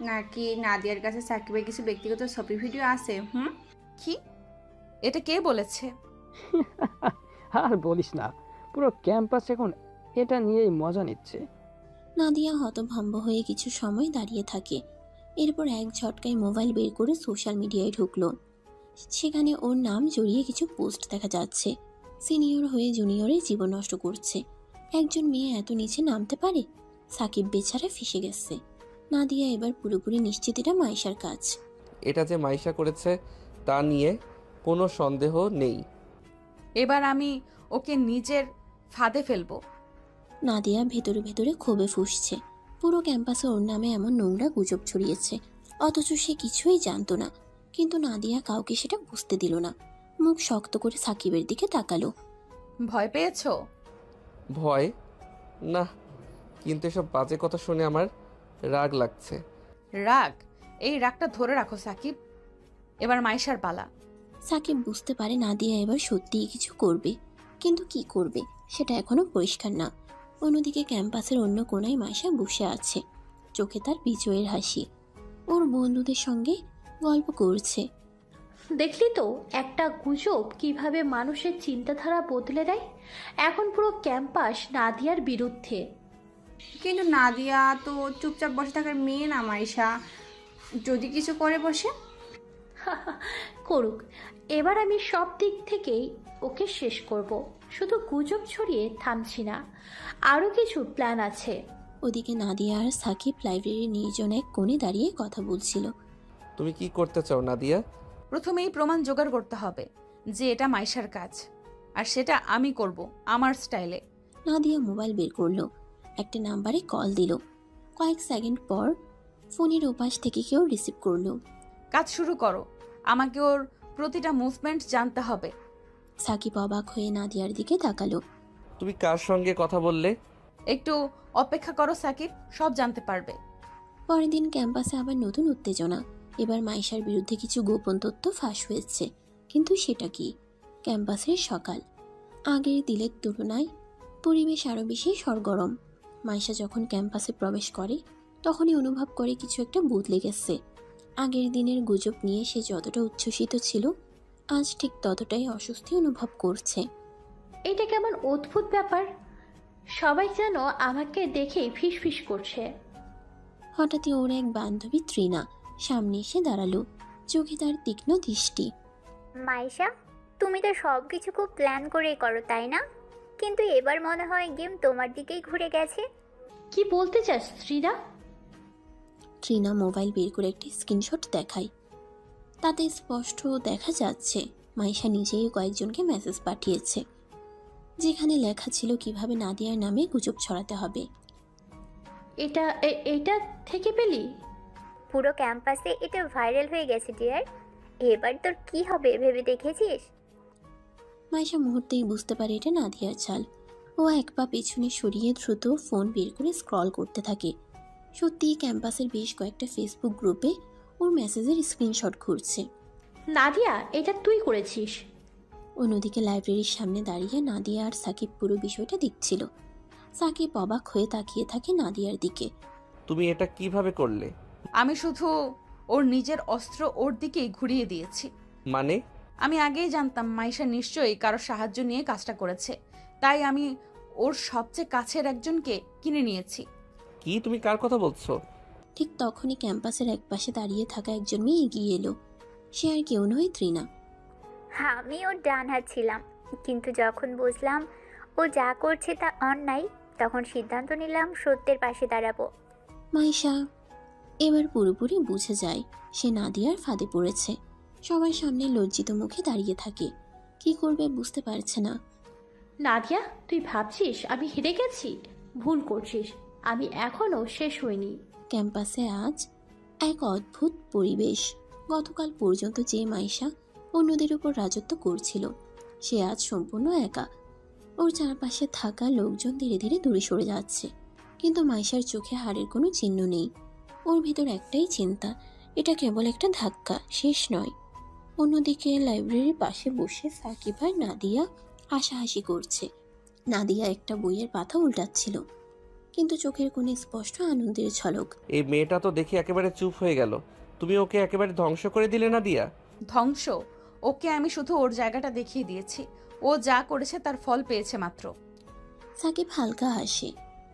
Speaker 4: নাকি নাদিয়ার কাছে সাকিবের কিছু ব্যক্তিগত ছবি ভিডিও আছে?
Speaker 1: কি? এটা কে বলেছে?
Speaker 5: আর বলিস না, পুরো ক্যাম্পাস এখন এটা নিয়েই মজা নিচ্ছে।
Speaker 3: নাদিয়া হতভম্ব হয়ে কিছু সময় দাঁড়িয়ে থাকে। এরপর এক ঝটকায় মোবাইল বের করে সোশ্যাল মিডিয়ায় ঢুকলো। সেখানে ওর নাম জড়িয়ে কিছু পোস্ট দেখা যাচ্ছে। সিনিয়র হয়ে জুনিয়রের জীবন নষ্ট করছে। একজন মেয়ে এত নিচে নামতে পারে? সাকিব বেচারা ফেঁসে গেছে। নাদিয়া এবার পুরোপুরি নিশ্চিত এটা মাইশার কাজ।
Speaker 2: এটা যে মাইশা করেছে তা নিয়ে কোনো সন্দেহ নেই।
Speaker 1: এবার আমি ওকে নিজের ফাঁদে ফেলবো।
Speaker 3: নাদিয়া ভেতরে ভেতরে ক্ষোভে ফুঁসছে। পুরো ক্যাম্পাসে ওর নামে এমন নোংরা গুজব ছড়িয়েছে, অথচ সে কিছুই জানতো না। কিন্তু নাদিয়া কাউকে সেটা বুঝতে দিল না। মুখ শক্ত করে সাকিবের দিকে তাকালো।
Speaker 1: ভয় পেয়েছো?
Speaker 2: ভয় না, কিন্তু এসব বাজে কথা শুনে আমার রাগ লাগছে।
Speaker 1: রাগ? এই রাগটা ধরে রাখো সাকিব। এবার মাইশার পালা।
Speaker 3: সাকিব বুঝতে পারে নাদিয়া এবার সত্যিই কিছু করবে, কিন্তু কি করবে সেটা এখনো পরিষ্কার না। অন্যদিকে ক্যাম্পাসের অন্য কোনায় মাইশা বসে আছে। চোখে তার বিজয়ের হাসি। ওর বন্ধুদের সঙ্গে গল্প করছে।
Speaker 6: দেখলি তো একটা গুজব কিভাবে মানুষের চিন্তাধারা বদলে দেয়। এখন পুরো ক্যাম্পাস নাদিয়ার বিরুদ্ধে।
Speaker 4: কিন্তু নাদিয়া তো চুপচাপ বসে থাকার মেয়ে না মাইশা, যদি কিছু করে বসে।
Speaker 6: করুক, এবার আমি সব দিক থেকেই ওকে শেষ করব। শুধু গুজব ছড়িয়ে থামছি না, আরও কিছু প্ল্যান আছে।
Speaker 3: ওদিকে নাদিয়া আর সাকিব লাইব্রেরির নির্জন এক কোণে দাঁড়িয়ে কথা বলছিল।
Speaker 2: তুমি কি করতে চাও নাদিয়া?
Speaker 1: প্রথমেই প্রমাণ জোগাড় করতে হবে যে এটা মাইশার কাজ, আর সেটা আমি করব আমার স্টাইলে।
Speaker 3: নাদিয়া মোবাইল বের করলো, একটা নাম্বারে কল দিল। কয়েক সেকেন্ড পর ফোনের ওপাশ থেকে কেউ রিসিভ করলো।
Speaker 1: কাজ শুরু করো, আমাকে ওর প্রতিটা মুভমেন্ট জানতে হবে।
Speaker 3: সাকিব অবাক হয়ে নাদিয়ার দিকে তাকালো।
Speaker 2: তুমি কার সঙ্গে কথা বললে?
Speaker 1: একটু অপেক্ষা করো সাকিব, সব জানতে পারবে।
Speaker 3: পরের দিন ক্যাম্পাসে আবার নতুন উত্তেজনা। এবার মাইশার বিরুদ্ধে কিছু গোপন তথ্য ফাঁস হয়েছে। কিন্তু সেটা কি? ক্যাম্পাসের সকাল। আগের দিনের তুলনায় পরিবেশ আরও বেশি সরগরম। মাইশা যখন ক্যাম্পাসে প্রবেশ করে তখনই অনুভব করে কিছু একটা বদলে গেছে। আগের দিনের গুজব নিয়ে সে যতটা উচ্ছ্বসিত ছিল আজ ঠিক ততটাই অস্বস্তি অনুভব করছে।
Speaker 6: এটা কেমন অদ্ভুত ব্যাপার, সবাই যেন আমাকে দেখে ফিসফিস করছে।
Speaker 3: হঠাৎই ওর এক বান্ধবী তৃণা সামনে এসে দাঁড়ালো, চোখে তার তীক্ষ্ণ দৃষ্টি।
Speaker 8: মাইশা, তুমি তো সব কিছু খুব প্ল্যান করেই করো তাই না? কিন্তু এবার মনে হয় গেম তোমার দিকেই ঘুরে গেছে।
Speaker 6: কি বলতে চাস শ্রীরা?
Speaker 3: তৃণা মোবাইল বের করে একটি স্ক্রিনশট দেখায়। তাতে স্পষ্ট দেখা যাচ্ছে মাইশা নিজেই কয়েকজনকে মেসেজ পাঠিয়েছে, যেখানে লেখা ছিল কিভাবে নাদিয়ার নামে গুজব ছড়াতে হবে।
Speaker 6: এটা থেকে পেলি?
Speaker 8: পুরো ক্যাম্পাসে এটা ভাইরাল হয়ে গেছে ডিয়ার। এবার তোর কি হবে ভেবে দেখেছিস?
Speaker 3: মাইশা মুহূর্তেই বুঝতে পারে এটা নাদিয়ার চাল। ও এক পা পেছনে সরিয়ে দ্রুত ফোন বের করে স্ক্রল করতে থাকে। সত্যিই ক্যাম্পাসের বেশ কয়েকটা ফেসবুক গ্রুপে ওর মেসেজের স্ক্রিনশট ঘুরছে।
Speaker 6: নাদিয়া, এটা তুই করেছিস?
Speaker 3: অন্যদিকে লাইব্রেরির সামনে দাঁড়িয়ে নাদিয়া আর সাকিব পুরো বিষয়টা দেখছিল। সাকিব অবাক হয়ে তাকিয়ে থাকে নাদিয়ার দিকে।
Speaker 2: তুমি এটা কিভাবে করলে?
Speaker 1: আমি শুধু ওর নিজের অস্ত্র ওর দিকেই ঘুরিয়ে দিয়েছি।
Speaker 2: মানে?
Speaker 1: আমি আগেই জানতাম মাইশা নিশ্চয়ই কারো সাহায্য নিয়ে কাজটা করেছে, তাই আমি ওর সবচেয়ে কাছের একজনকে কিনে নিয়েছি।
Speaker 2: কি, তুমি কার কথা বলছো?
Speaker 3: ঠিক তখনই ক্যাম্পাসের একপাশে দাঁড়িয়ে থাকা একজন মেয়ে এগিয়ে এলো। সে আর কেউ নয়, তৃণা।
Speaker 8: আমি ওর ডান হাত ছিলাম, কিন্তু যখন বুঝলাম ও যা করছে তা অন্যায়, তখন সিদ্ধান্ত নিলাম সত্যের পাশে দাঁড়াবো।
Speaker 3: মাইশা এবার পুরোপুরি বুঝে যায় সে নাদিয়ার ফাঁদে পড়েছে। সবার সামনে লজ্জিত মুখে দাঁড়িয়ে থাকে, কি করবে বুঝতে পারছে না।
Speaker 6: নাদিয়া, তুই ভাবছিস আমি হেরে গেছি? ভুল করছিস, আমি এখনো শেষ হইনি।
Speaker 3: ক্যাম্পাসে আজ এক অদ্ভুত পরিবেশ। গতকাল পর্যন্ত যে মাইশা অন্যদের উপর রাজত্ব করছিল, সে আজ সম্পূর্ণ একা। ওর চারপাশে থাকা লোকজন ধীরে ধীরে দূরে সরে যাচ্ছে, কিন্তু মাইশার চোখে হারের কোনো চিহ্ন নেই। ওর ভিতর একটাই চিন্তা, এটা কেবল একটা ধাক্কা, শেষ নয়। অন্যদিকে লাইব্রেরির পাশে বসে সাকিব আর নাদিয়া হাসাহাসি করছে। নাদিয়া একটা বইয়ের পাতা উল্টাচ্ছিল, কিন্তু চোখের কোণে স্পষ্ট আনন্দের ঝলক।
Speaker 2: এই মেয়েটা তো দেখি একেবারে চুপ হয়ে গেল। তুমি ওকে একেবারে ধ্বংস করে দিলে না দিয়া?
Speaker 1: ধ্বংস? ওকে আমি শুধু ওর জায়গাটা দেখিয়ে দিয়েছি। ও যা করেছে তার ফল পেয়েছে মাত্র।
Speaker 3: সাকিব হালকা হাসে।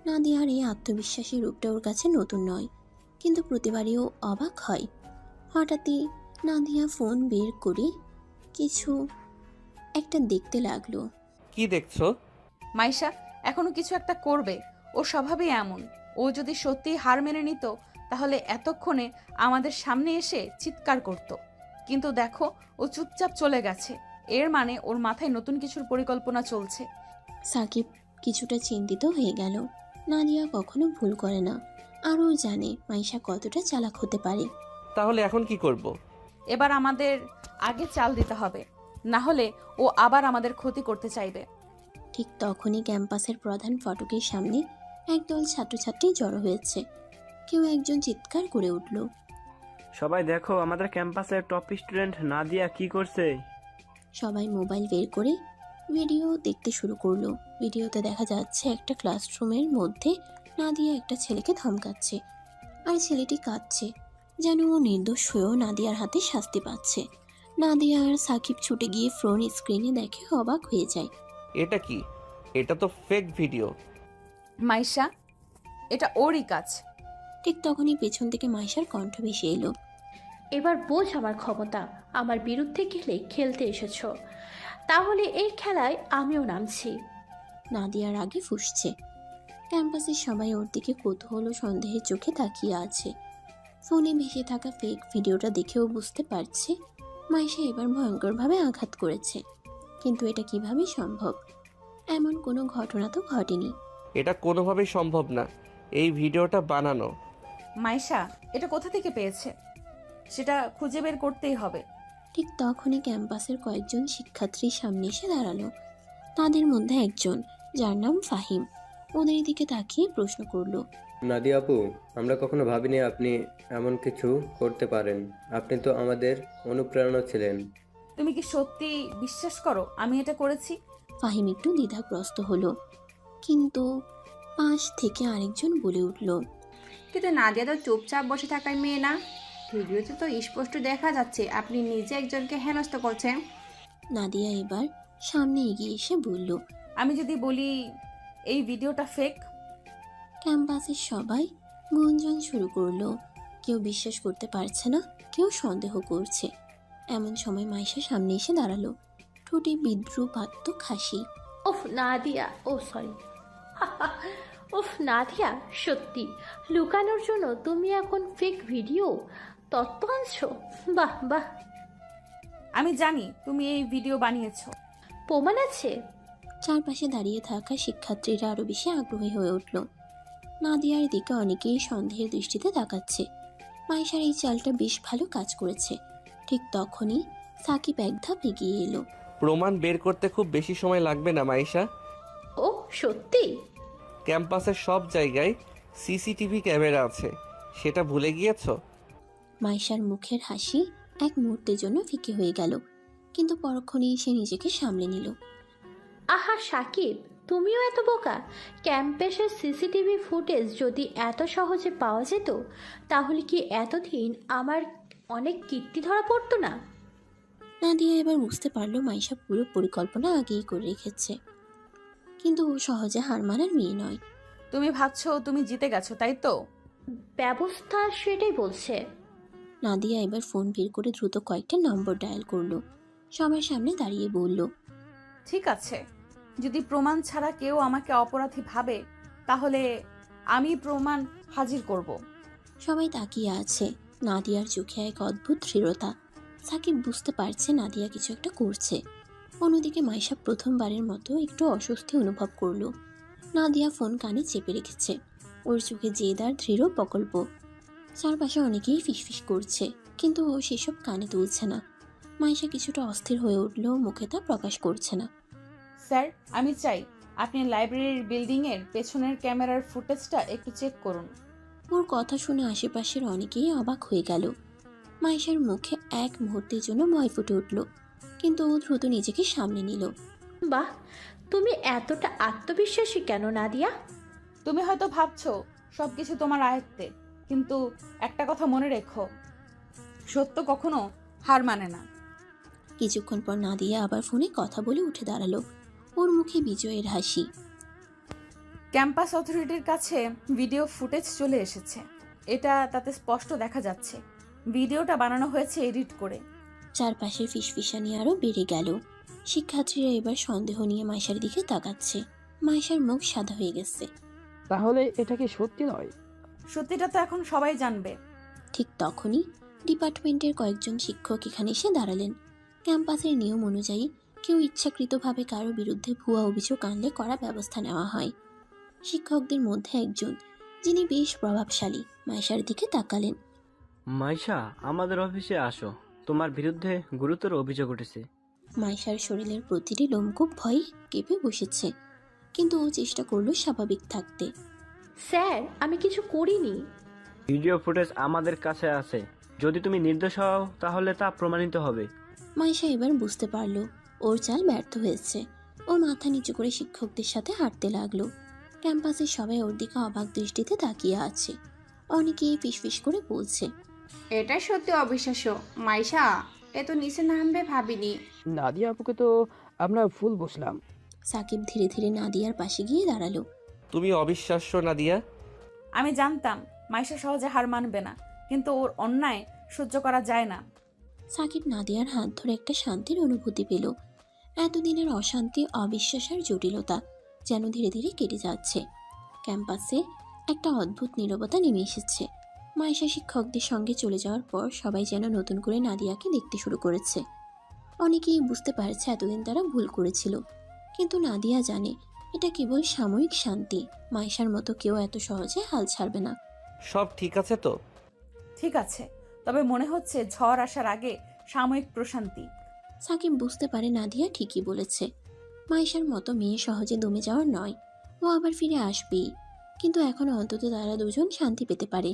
Speaker 3: নাদিয়ার এই আত্মবিশ্বাসী রূপটা ওর কাছে নতুন নয়, কিন্তু প্রতিবারই ও অবাক হয়। হঠাৎই নাদিয়া ফোন বের করে কিছু একটা দেখতে লাগলো।
Speaker 2: কি দেখছো?
Speaker 1: মাইশা এখনো কিছু একটা করবে, ওর স্বভাবই এমন। ও যদি সত্যি হার মেনে নিত তাহলে এতক্ষণে আমাদের সামনে এসে চিৎকার করত, কিন্তু দেখো ও চুপচাপ চলে গেছে। এর মানে ওর মাথায় নতুন কিছুর পরিকল্পনা চলছে।
Speaker 3: সাকিব কিছুটা চিন্তিত হয়ে গেল। নাদিয়া কখনো ভুল করে না, আর ও জানে মাইশা কতটা চালাক হতে পারে।
Speaker 2: তাহলে এখন কি করব?
Speaker 1: এবার আমাদের আগে চাল দিতে হবে, না হলে ও আবার আমাদের ক্ষতি করতে চাইবে।
Speaker 3: ঠিক তখনই ক্যাম্পাসের প্রধান ফটকের সামনে একদল ছাত্রছাত্রী জড়ো হয়েছে। কেউ একজন চিৎকার করে উঠল,
Speaker 9: সবাই দেখো, আমাদের ক্যাম্পাসের টপ স্টুডেন্ট নাদিয়া কি করছে।
Speaker 3: সবাই মোবাইল বের করে ভিডিও দেখতে শুরু করলো। ভিডিওতে দেখা যাচ্ছে একটা ক্লাসরুমের মধ্যে নাদিয়া একটা ছেলেকে ধমকাচ্ছে, আর ছেলেটি কাঁদছে, যেন ও নির্দোষ হয়েও নাদিয়ার হাতে শাস্তি পাচ্ছে। নাদিয়া আর সাকিব ছুটে গিয়ে ফোন স্ক্রিনে দেখে অবাক হয়ে যায়।
Speaker 2: এটা কি? এটা তো ফেক ভিডিও।
Speaker 1: মাইশা, এটা ওরই কাজ।
Speaker 3: ঠিক তখনই পেছন থেকে মাইশার কণ্ঠ ভেসে এলো,
Speaker 6: এবার বোঝ আমার ক্ষমতা। আমার বিরুদ্ধে গেলে খেলতে এসেছো, তাহলে এই খেলায় আমিও নামছি।
Speaker 3: নাদিয়ার আগে ফুঁসছে। ক্যাম্পাসের সবাই ওর দিকে কৌতূহল ও সন্দেহের চোখে তাকিয়ে আছে। ফোনে ভেসে থাকা ফেক ভিডিওটা দেখেও বুঝতে পারছে মাইশা এবার ভয়ঙ্করভাবে আঘাত করেছে, কিন্তু এটা কিভাবে সম্ভব? এমন কোনো ঘটনা তো ঘটেনি।
Speaker 2: এটা কোনোভাবেই সম্ভব না, এই ভিডিওটা বানানো।
Speaker 1: মাইশা এটা কোথা থেকে পেয়েছে সেটা খুঁজে বের করতেই হবে।
Speaker 3: ঠিক তখনই ক্যাম্পাসের কয়েকজন শিক্ষার্থী সামনে এসে দাঁড়ালো। তাদের মধ্যে একজন, যার নাম ফাহিম, ওদের দিকে তাকিয়ে প্রশ্ন করলো,
Speaker 10: নাদিয়া আপু, আমরা কখনো ভাবিনি আপনি এমন কিছু করতে পারেন। আপনি তো আমাদের অনুপ্রেরণা ছিলেন।
Speaker 1: তুমি কি সত্যি বিশ্বাস করো আমি এটা করেছি?
Speaker 3: ফাহিম একটু দ্বিধাগ্রস্ত হলো, কিন্তু পাশ থেকে আরেকজন বলে উঠল,
Speaker 4: কিন্তু নাদিয়া তো চুপচাপ বসে থাকার মেয়ে না। ভিডিওতে তো স্পষ্ট দেখা যাচ্ছে আপনি নিজে একজনকে হেনস্থা করছেন।
Speaker 3: নাদিয়া এবার সামনে এগিয়ে এসে বলল।
Speaker 1: আমি যদি বলি এই ভিডিওটা ফেক?
Speaker 3: ক্যাম্পাসের সবাই গুঞ্জন শুরু করলো। কেউ বিশ্বাস করতে পারছে না, কেউ সন্দেহ করছে। এমন সময় মাইশা সামনে এসে দাঁড়ালো, ঠোঁটে বিদ্রুপাত্মক হাসি।
Speaker 6: ওফ নাদিয়া, ও সরি, ওফ নাদিয়া, সত্যি লুকানোর জন্য তুমি এখন ফেক ভিডিও তত্ত্ব আনছো? বাহ বাহ।
Speaker 1: আমি জানি তুমি এই ভিডিও বানিয়েছো।
Speaker 6: প্রমাণ আছে?
Speaker 3: চারপাশে দাঁড়িয়ে থাকা শিক্ষার্থীরা আরো বেশি আগ্রহী হয়ে উঠল। নাদিয়ার দিকে অনেকেই সন্দেহের দৃষ্টিতে তাকাচ্ছে। মাইশার এই চালটা বেশ ভালো কাজ করেছে। ঠিক তখনই সাকিব এক ধাপ এগিয়ে এলো।
Speaker 2: প্রমাণ বের করতে খুব বেশি সময় লাগবে না মাইশা।
Speaker 6: ও সত্যি?
Speaker 2: ক্যাম্পাসের সব জায়গায় সিসিটিভি ক্যামেরা আছে, সেটা ভুলে গিয়েছো?
Speaker 3: মাইশার মুখের হাসি এক মুহূর্তের জন্য ফিকে হয়ে গেল, কিন্তু পরক্ষণেই সে নিজেকে সামলে নিল।
Speaker 6: আহা সাকিব, তুমিও এত বোকা? ক্যাম্পাসের সিসিটিভি ফুটেজ যদি এত সহজে পাওয়া যেত তাহলে কি এতদিন আমার অনেক কীর্তি ধরা পড়তো না?
Speaker 3: নাদিয়া এবার বুঝতে পারলো মাইশা পুরো পরিকল্পনা আগেই করে রেখেছে, কিন্তু ও সহজে হার মানার মেয়ে নয়।
Speaker 1: তুমি ভাবছো তুমি জিতে গেছো, তাই তো?
Speaker 6: ব্যবস্থা সেটাই বলছে।
Speaker 3: নাদিয়া এবার ফোন বের করে দ্রুত কয়েকটা নম্বর ডায়াল করলো। সবার সামনে দাঁড়িয়ে বলল,
Speaker 1: ঠিক আছে, যদি প্রমাণ ছাড়া কেউ আমাকে অপরাধী ভাবে তাহলে আমি প্রমাণ হাজির করব।
Speaker 3: সবাই তাকিয়ে আছে। নাদিয়ার চোখে এক অদ্ভুত দৃঢ়তা। সাকিব বুঝতে পারছে নাদিয়া কিছু একটা করছে। অন্যদিকে মাইশা প্রথমবারের মতো একটু অস্বস্তি অনুভব করলো। নাদিয়া ফোন কানে চেপে রেখেছে, ওর চোখে জেদ আর দৃঢ় প্রকল্প। চারপাশে অনেকেই ফিসফিস করছে, কিন্তু ও সেসব কানে তুলছে না। মাইশা কিছুটা অস্থির হয়ে উঠলেও মুখে তা প্রকাশ করছে না।
Speaker 1: স্যার, আমি চাই আপনি লাইব্রেরির বিল্ডিংয়ের পেছনের ক্যামেরার ফুটেজটা একটু চেক করুন।
Speaker 3: ওর কথা শুনে আশেপাশের অনেকেই অবাক হয়ে গেল। মাইশার মুখে এক মুহূর্তের জন্য ভয় ফুটে উঠল, কিন্তু ও দ্রুত নিজেকে সামনে নিল।
Speaker 6: বাহ, তুমি এতটা আত্মবিশ্বাসী কেন নাদিয়া?
Speaker 1: তুমি হয়তো ভাবছো সবকিছু তোমার আয়ত্তে, কিন্তু একটা কথা মনে রেখো, সত্য কখনো হার মানে না।
Speaker 3: কিছুক্ষণ পর নাদিয়া আবার ফোনে কথা বলে উঠে দাঁড়ালো, ওর মুখে বিজয়ের হাসি।
Speaker 1: ক্যাম্পাস অথরিটির কাছে ভিডিও ফুটেজ চলে এসেছে, এটা তাতে স্পষ্ট দেখা যাচ্ছে। ভিডিওটা বানানো হয়েছে এডিট করে।
Speaker 3: চারপাশের ফিসফিসানি আরো বেড়ে গেল। শিক্ষার্থীরা এবার সন্দেহ নিয়ে মাইশার দিকে তাকাচ্ছে। মাইশার মুখ সাদা হয়ে গেছে।
Speaker 5: তাহলে এটা কি সত্যি নয়?
Speaker 1: সত্যিটা তো এখন সবাই জানবে।
Speaker 3: ঠিক তখনই ডিপার্টমেন্টের কয়েকজন শিক্ষক এখানে এসে দাঁড়ালেন। ক্যাম্পাসের নিয়ম অনুযায়ী কেউ ইচ্ছাকৃতভাবে কারো বিরুদ্ধে ভুয়া অভিযোগ আনলে কড়া ব্যবস্থা নেওয়া হয়। শিক্ষকদের মধ্যে একজন, যিনি বেশ প্রভাবশালী, মাইশার দিকে তাকালেন।
Speaker 9: মাইশা, আমাদের অফিসে আসো, তোমার বিরুদ্ধে গুরুতর অভিযোগ উঠেছে।
Speaker 3: মাইশার শরীরের প্রতিটি লোমকূপ ভয়ে কেঁপে বসেছে, কিন্তু ও চেষ্টা করলো স্বাভাবিক থাকতে।
Speaker 6: স্যার, আমি কিছু করিনি।
Speaker 9: ভিডিও ফুটেজ আমাদের কাছে আছে, যদি তুমি নির্দোষ হও তাহলে তা প্রমাণিত হবে।
Speaker 3: মাইশা এবার বুঝতে পারলো ওর চাল ব্যর্থ হয়েছে। ও মাথা নিচু করে শিক্ষকদের সাথে হাঁটতে লাগলো। ক্যাম্পাসের সবাই ওর দিকে অবাক দৃষ্টিতে তাকিয়ে আছে। অনেকেই ফিসফিস করে বলছে,
Speaker 4: এটা সত্যি অবিশ্বাস্য। মাইশা এত নিচে নামবে ভাবিনি।
Speaker 5: নাদিয়া আপুকে তো আমরা ফুল বুঝলাম।
Speaker 3: সাকিব ধীরে ধীরে নাদিয়ার পাশে গিয়ে দাঁড়ালো।
Speaker 2: তুমি অবিশ্বাস্য নাদিয়া।
Speaker 1: আমি জানতাম মাইশা সহজে হার মানবে না, কিন্তু ওর অন্যায় সহ্য করা যায় না।
Speaker 3: সাকিব নাদিয়ার হাত ধরে একটা শান্তির অনুভূতি পেল। এতদিনের অশান্তি, অবিশ্বাস আর জটিলতা যেন ধীরে ধীরে কেটে যাচ্ছে। ক্যাম্পাসে একটা অদ্ভুত নীরবতা নেমে এসেছে। মাইশা শিক্ষকদের সঙ্গে চলে যাওয়ার পর সবাই যেন নতুন করে নাদিয়াকে দেখতে শুরু করেছে। অনেকেই বুঝতে পারছে এতদিন তারা ভুল করেছিল, কিন্তু নাদিয়া জানে এটা কেবল সাময়িক শান্তি। মাইশার মতো কেউ এত সহজে হাল ছাড়বে না।
Speaker 2: সব ঠিক আছে তো?
Speaker 1: ঠিক আছে, তবে মনে হচ্ছে ঝড় আসার আগে সাময়িক প্রশান্তি।
Speaker 3: সাকিব বুঝতে পারে নাদিয়া ঠিকই বলেছে। মাইশার মতো মেয়ে সহজে দমে যাওয়ার নয়, ও আবার ফিরে আসবেই, কিন্তু এখন অন্তত তারা দুজন শান্তি পেতে পারে।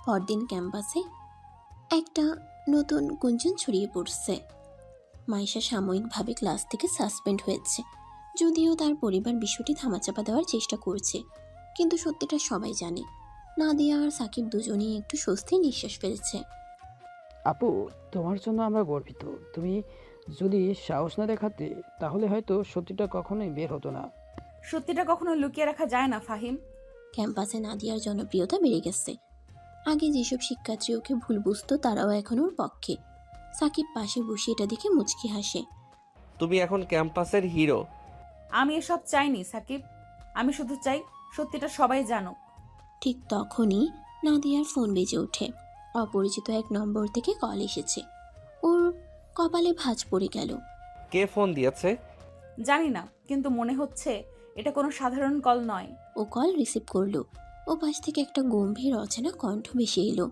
Speaker 3: পরদিন ক্যাম্পাসে একটা নতুন গুঞ্জন ছড়িয়ে পড়ছে। মাইশা সাময়িকভাবে ক্লাস থেকে সাসপেন্ড হয়েছে, যদিও তার পরিবার বিষয়টি ধামাচাপা দেওয়ার চেষ্টা করছে, কিন্তু সত্যিটা সবাই জানে। নাদিয়া আর সাকিব দুজনেই একটু স্বস্তির নিঃশ্বাস ফেলছে।
Speaker 5: আপু, তোমার জন্য আমরা গর্বিত। তুমি যদি সাহস না দেখাতে তাহলে হয়তো সত্যিটা কখনোই বের হতো না।
Speaker 1: সত্যিটা কখনো লুকিয়ে রাখা যায় না ফাহিম।
Speaker 3: ক্যাম্পাসে নাদিয়ার জনপ্রিয়তা বেড়ে গেছে। আগে যেসব শিক্ষার্থী ওকে ভুল বুঝতো তারাও এখন ওর পক্ষে। সাকিব পাশে বসে এটা দেখে মুচকি হাসে।
Speaker 2: তুমি এখন ক্যাম্পাসের হিরো।
Speaker 1: আমি এসব চাইনি সাকিব, আমি শুধু চাই সত্যিটা সবাই জানুক।
Speaker 3: ঠিক তখনই নাদিয়ার ফোন বেজে ওঠে। অপরিচিত এক নম্বর থেকে কল এসেছে। ওর কপালে ভাঁজ পড়ে গেল।
Speaker 2: কে ফোন দিয়েছে?
Speaker 1: জানি না, কিন্তু মনে হচ্ছে এটা কোনো সাধারণ কল নয়।
Speaker 3: ও কল রিসিভ করলো। ও পাশ থেকে একটা গম্ভীর অচেনা কণ্ঠ ভেসে এলো।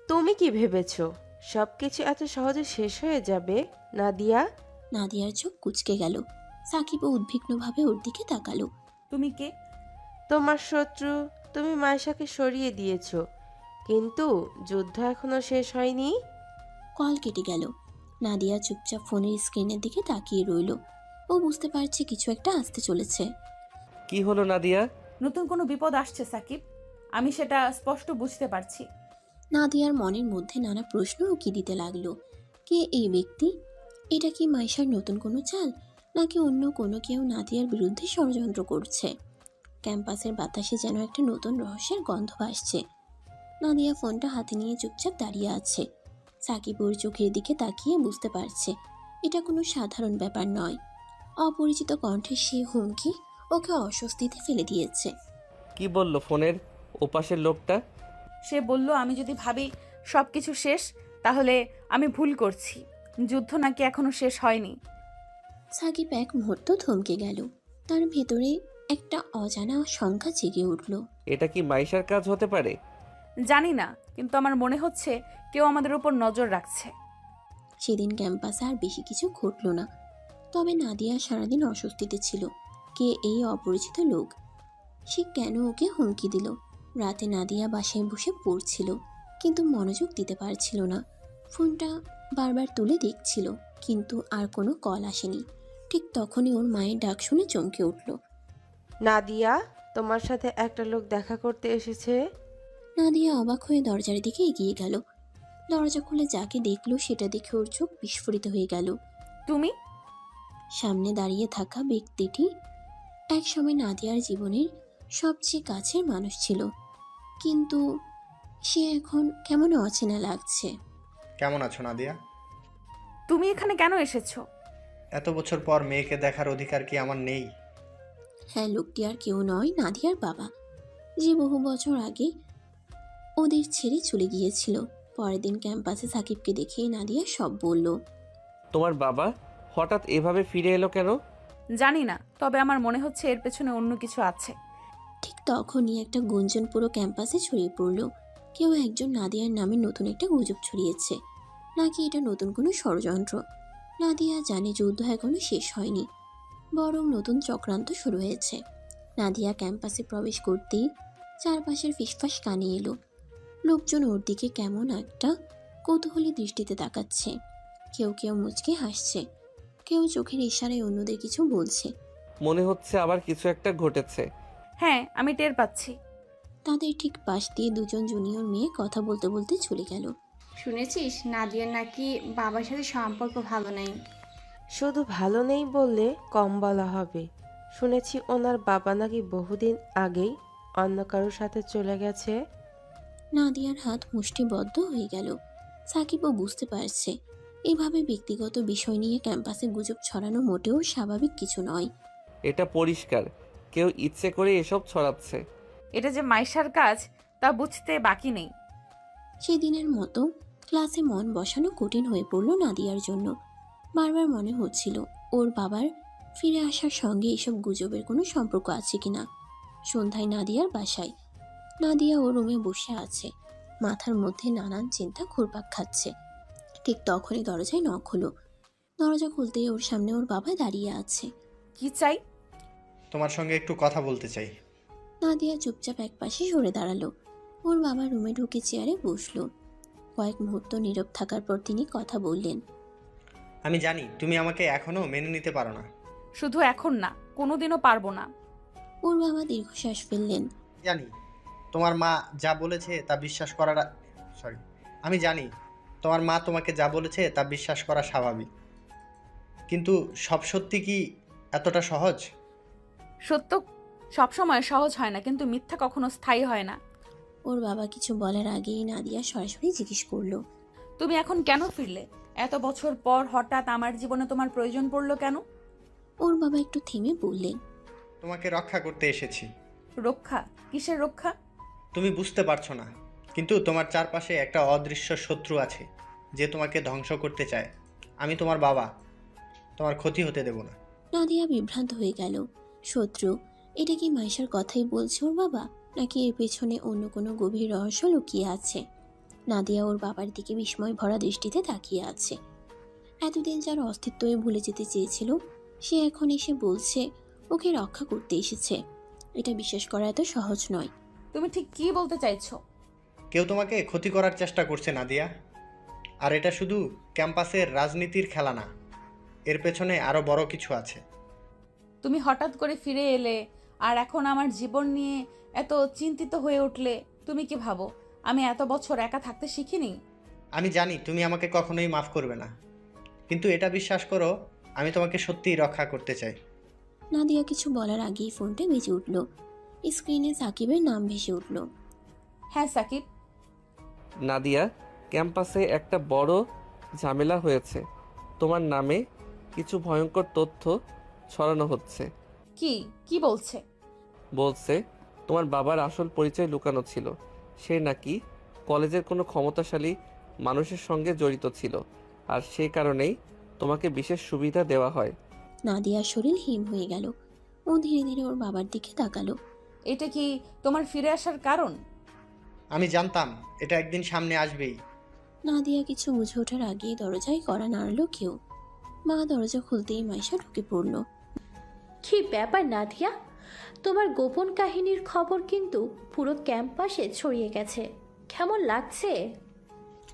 Speaker 11: তুমি কি ভেবেছো সবকিছু এত সহজে শেষ হয়ে যাবে নাদিয়া?
Speaker 3: নাদিয়ার চোখ কুঁচকে গেল। সাকিবও উদ্বিগ্নভাবে ওর দিকে তাকালো।
Speaker 1: তুমি কে?
Speaker 11: তোমার শত্রু। তুমি মাইশাকে সরিয়ে দিয়েছো, কিন্তু যুদ্ধ এখনো শেষ হয়নি।
Speaker 3: কল কেটে গেল। নাদিয়া চুপচাপ ফোনের স্ক্রিনের দিকে তাকিয়ে রইল। ও বুঝতে পারছে কিছু একটা আসতে চলেছে।
Speaker 2: কি হলো নাদিয়া?
Speaker 1: নতুন কোনো বিপদ আসছে সাকিব, আমি সেটা স্পষ্ট বুঝতে পারছি।
Speaker 3: নাদিয়ার মনের মধ্যে নানা প্রশ্ন উকি দিতে লাগলো। কে এই ব্যক্তি? এটা কি মাইশার নতুন কোনো চাল, নাকি অন্য কোনো কেউ নাদিয়ার বিরুদ্ধে ষড়যন্ত্র করছে? ক্যাম্পাসের বাতাসে যেন একটা নতুন রহস্যের গন্ধ আসছে। নাদিয়া ফোনটা হাতে নিয়ে চুপচাপ দাঁড়িয়ে আছে। সাকিব ওর চোখের দিকে তাকিয়ে বুঝতে পারছে এটা কোনো সাধারণ ব্যাপার নয়। অপরিচিত কণ্ঠে সে হুমকি ওকে অস্বস্তিতে ফেলে দিয়েছে।
Speaker 2: কি বলল ফোনের ওপাশের লোকটা?
Speaker 1: সে বলল আমি যদি ভাবি সবকিছু শেষ তাহলে আমি ভুল করছি, যুদ্ধ নাকি এখনো শেষ হয়নি।
Speaker 3: সাকিব এক মুহূর্ত থমকে গেল। তার ভেতরে একটা অজানা শঙ্কা জেগে উঠল।
Speaker 2: এটা কি মাইশার কাজ হতে পারে?
Speaker 1: জানি না, কিন্তু আমার মনে হচ্ছে কেউ আমাদের উপর নজর রাখছে।
Speaker 3: সেদিন ক্যাম্পাসে আর বেশি কিছু ঘটল না। তবে নাদিয়া সারাদিন অস্বস্তিতে ছিল। কে এই অপরিচিত লোক? সে কেন ওকে হুমকি দিল? রাতে নাদিয়া বাসায় বসে পড়ছিল, কিন্তু মনোযোগ দিতে পারছিল না। ফোনটা বারবার তুলে দেখছিল, কিন্তু আর কোনো কল আসেনি। ঠিক তখনই ওর মায়ের ডাক শুনে চমকে উঠল।
Speaker 11: নাদিয়া, তোমার সাথে একটা লোক দেখা করতে এসেছে।
Speaker 3: নাদিয়া অবাক হয়ে দরজার দিকে এগিয়ে গেল। দরজা খুলে যাকে দেখলো সেটা দেখে ওর চোখ বিস্ফোরিত হয়ে গেল।
Speaker 1: তুমি?
Speaker 3: সামনে দাঁড়িয়ে থাকা ব্যক্তিটি একসময় নাদিয়ার জীবনের সবচেয়ে কাছের মানুষ ছিল, কিন্তু সে এখন কেমন অচেনা লাগছে।
Speaker 7: কেমন আছো নাদিয়া?
Speaker 1: তুমি এখানে কেন এসেছো?
Speaker 7: এত বছর পর মেয়েকে দেখার অধিকার কি আমার নেই?
Speaker 3: হ্যাঁ, লোকটি আর কেউ নয়, নাদিয়ার বাবা, যে বহু বছর আগে ওদের ছেড়ে চলে গিয়েছিল। পরের দিন ক্যাম্পাসে সাকিবকে দেখেই নাদিয়া সব বলল।
Speaker 2: তোমার বাবা হঠাৎ এভাবে ফিরে এলো কেন?
Speaker 1: জানি না, তবে আমার মনে হচ্ছে এর পেছনে অন্য কিছু আছে।
Speaker 3: ঠিক তখনই একটা গুঞ্জন পুরো ক্যাম্পাসে ছড়িয়ে পড়ল। কেউ একজন নাদিয়ার নামে নতুন একটা গুজব ছড়িয়েছে, নাকি এটা নতুন কোনো ষড়যন্ত্র। নাদিয়া জানে যুদ্ধ এখনো শেষ হয়নি, বরং নতুন চক্রান্ত শুরু হয়েছে। নাদিয়া ক্যাম্পাসে প্রবেশ করতেই চারপাশের ফিসফাস কানে এলো। লোকজন ওর দিকে কেমন একটা কৌতূহলী দৃষ্টিতে তাকাচ্ছে। কেউ কেউ মুচকে হাসছে, কেউ চোখের ইশারায় অন্যদের কিছু বলছে।
Speaker 2: মনে হচ্ছে আবার কিছু একটা ঘটেছে।
Speaker 1: হ্যাঁ, আমি টের পাচ্ছি।
Speaker 3: তাদের ঠিক পাশ দিয়ে দুজন জুনিয়র মেয়ে কথা বলতে বলতে চলে গেল।
Speaker 4: শুনেছিস নাদিয়ার নাকি বাবার সাথে সম্পর্ক ভালো নেই?
Speaker 11: শুধু ভালো নেই বললে কম বলা হবে। শুনেছি ওনার বাবা নাকি বহুদিন আগেই অন্য কারোর সাথে চলে গেছে।
Speaker 3: নাদিয়ার হাত মুষ্টিবদ্ধ হয়ে গেল। সাকিবও বুঝতে পারছে এভাবে ব্যক্তিগত বিষয় নিয়ে ক্যাম্পাসে গুজব ছড়ানো মোটেও স্বাভাবিক কিছু নয়।
Speaker 2: এটা পরিষ্কার কেউ ইচ্ছে করে এসব ছড়াচ্ছে।
Speaker 1: এটা যে মাইশার কাজ তা বুঝতে বাকি নেই।
Speaker 3: সেদিনের মতো ক্লাসে মন বসানো কঠিন হয়ে পড়ল নাদিয়ার জন্য। বারবার মনে হচ্ছিল ওর বাবার ফিরে আসার সঙ্গে এসব গুজবের কোনো সম্পর্ক আছে কিনা। সন্ধ্যায় নাদিয়ার বাসায়। নাদিয়া ও রুমে বসে আছে, মাথার মধ্যে নানান চিন্তা ঘুরপাক খাচ্ছে। ঠিক তখনই দরজায় নক হলো। দরজা খুলতেই ওর সামনে ওর বাবা দাঁড়িয়ে আছে।
Speaker 1: কি চাই?
Speaker 7: তোমার সঙ্গে একটু কথা বলতে চাই।
Speaker 3: নাদিয়া চুপচাপ একপাশে সরে দাঁড়ালো। ওর বাবা রুমে ঢুকে চেয়ারে বসলো। কয়েক মুহূর্ত নীরব থাকার পর তিনি কথা বললেন।
Speaker 7: আমি জানি তুমি আমাকে এখনো মেনে নিতে পারো না।
Speaker 1: শুধু এখন না, কোনোদিনও পারবো না।
Speaker 3: ওর বাবা দীর্ঘশ্বাস ফেললেন।
Speaker 7: জানি, তোমার মা যা বলেছে তা বিশ্বাস করার সরি আমি জানি তোমার মা তোমাকে যা বলেছে তা বিশ্বাস করা স্বাভাবিক, কিন্তু সব সত্যি কি এতটা সহজ?
Speaker 1: সত্য সবসময় সহজ হয় না, কিন্তু মিথ্যা কখনো স্থায়ী হয় না।
Speaker 3: ওর বাবা কিছু বলার আগেই নাদিয়া সরাসরি জিজ্ঞেস করলো,
Speaker 1: তুমি এখন কেন ফিরলে? এত বছর পর হঠাৎ আমার জীবনে তোমার প্রয়োজন পড়লো কেন?
Speaker 3: ওর বাবা একটু থেমে বললেন,
Speaker 7: তোমাকে রক্ষা করতে এসেছি।
Speaker 1: রক্ষা? কিসের রক্ষা?
Speaker 7: তুমি বুঝতে পারছো না, কিন্তু তোমার চারপাশে একটা অদৃশ্য শত্রু আছে যে তোমাকে ধ্বংস করতে চায়। আমি তোমার বাবা, তোমার ক্ষতি হতে দেব না।
Speaker 3: নাদিয়া বিভ্রান্ত হয়ে গেল। শত্রু? এটা কি মাইশার কথাই বলছে ওর বাবা, নাকি এর পেছনে অন্য কোনো গভীর রহস্য লুকিয়ে আছে? নাদিয়া ওর বাবার দিকে বিস্ময় ভরা দৃষ্টিতে তাকিয়ে আছে। এতদিন যার অস্তিত্বই ভুলে যেতে চেয়েছিল, সে এখন এসে বলছে ওকে রক্ষা করতে এসেছে। এটা বিশ্বাস করা এত সহজ নয়।
Speaker 1: তুমি ঠিক কি বলতে চাইছো?
Speaker 7: কেউ তোমাকে ক্ষতি করার চেষ্টা করছে নাদিয়া, আর এটা শুধু ক্যাম্পাসের রাজনীতির খেলা না, এর পেছনে আরো বড় কিছু আছে।
Speaker 1: তুমি হঠাৎ করে ফিরে এলে আর এখন আমার জীবন নিয়ে এত চিন্তিত হয়ে উঠলে। তুমি কি ভাবো আমি এত বছর একা থাকতে শিখিনি?
Speaker 7: আমি জানি তুমি আমাকে কখনোই মাফ করবে না, কিন্তু এটা বিশ্বাস করো, আমি তোমাকে সত্যিই রক্ষা করতে চাই।
Speaker 3: নাদিয়া কিছু বলার আগেই ফোনটা বেজে উঠল। স্ক্রিনে সাকিবের নাম ভেসে উঠল।
Speaker 1: হ্যাঁ সাকিব।
Speaker 2: নাদিয়া, ক্যাম্পাসে একটা বড় ঝামেলা হয়েছে। তোমার নামে কিছু ভয়ঙ্কর তথ্য ছড়ানো হচ্ছে।
Speaker 1: কি কি বলছে?
Speaker 2: বলছে তোমার বাবার আসল পরিচয় লুকানো ছিল। সে নাকি কলেজের কোনো ক্ষমতাশালী মানুষের সঙ্গে জড়িত ছিল, আর সেই কারণেই তোমাকে বিশেষ সুবিধা দেওয়া হয়।
Speaker 3: নাদিয়ার শরীর হিম হয়ে গেল। ও ধীরে ধীরে ওর বাবার দিকে তাকালো।
Speaker 1: এটা কি তোমার ফিরে আসার কারণ?
Speaker 7: আমি জানতাম এটা একদিন সামনে আসবেই।
Speaker 3: নাদিয়া কিছু বুঝে ওঠার আগেই দরজায় কড়া নাড়লো কেউ। মা দরজা খুলতেই মাইশা ঢুকে পড়ল।
Speaker 6: কি ব্যাপার নাদিয়া, তোমার গোপন কাহিনীর খবর কিন্তু পুরো ক্যাম্পাসে ছড়িয়ে গেছে। কেমন লাগছে?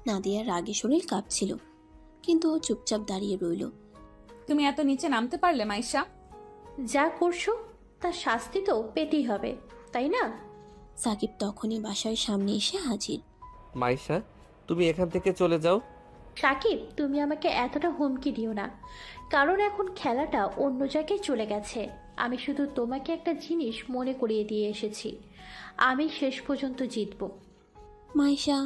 Speaker 3: নাদিয়ার রাগে শরীর কাঁপছিল, কিন্তু ও চুপচাপ দাঁড়িয়ে রইল।
Speaker 1: তুমি এত নিচে নামতে পারলে মাইশা?
Speaker 6: যা করছো তার শাস্তি তো পেতেই হবে, তাই না?
Speaker 3: সাকিব তখনই বাসার সামনে এসে হাজির।
Speaker 2: মাইশা, তুমি এখান থেকে চলে যাও।
Speaker 6: সাকিব, তুমি আমাকে এতটা হুমকি দিও না, কারণ এখন খেলাটা অন্য জায়গায় চলে গেছে। আমি শুধু তোমাকে একটা জিনিস মনে করিয়ে দিয়ে এসেছি, আমি শেষ পর্যন্ত জিতব।
Speaker 3: মাইশা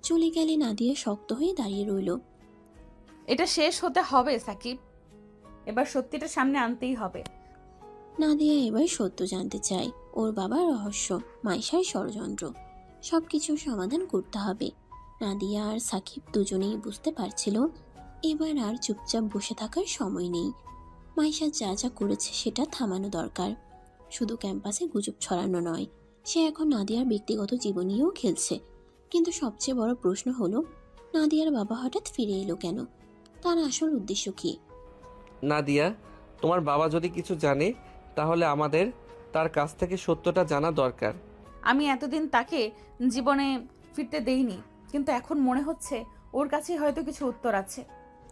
Speaker 3: চলে গেলে নাদিয়া শক্ত হয়ে দাঁড়িয়ে রইল।
Speaker 1: এটা শেষ হতে হবে সাকিব, এবার সত্যিটা সামনে আনতেই হবে।
Speaker 3: নাদিয়া এবার সত্য জানতে চায়। ওর বাবার রহস্য, মাইশার ষড়যন্ত্র, সবকিছুর সমাধান করতে হবে। নাদিয়া আর সাকিব দুজনেই বুঝতে পারছিল এবার আর চুপচাপ বসে থাকার সময় নেই। মাইশা যা যা করেছে সেটা থামানো দরকার। শুধু ক্যাম্পাসে গুজব ছড়ানো নয়, সে এখন নাদিয়ার ব্যক্তিগত জীবন নিয়েও খেলছে। কিন্তু সবচেয়ে বড় প্রশ্ন হলো, নাদিয়ার বাবা হঠাৎ ফিরে এলো কেন? তার আসল উদ্দেশ্য কী?
Speaker 2: নাদিয়া, তোমার বাবা যদি কিছু জানে তাহলে আমাদের তার কাছ থেকে সত্যটা জানা দরকার।
Speaker 1: আমি এতদিন তাকে জীবনে ফিরতে দেইনি, কিন্তু এখন মনে হচ্ছে ওর কাছেই হয়তো কিছু উত্তর আছে।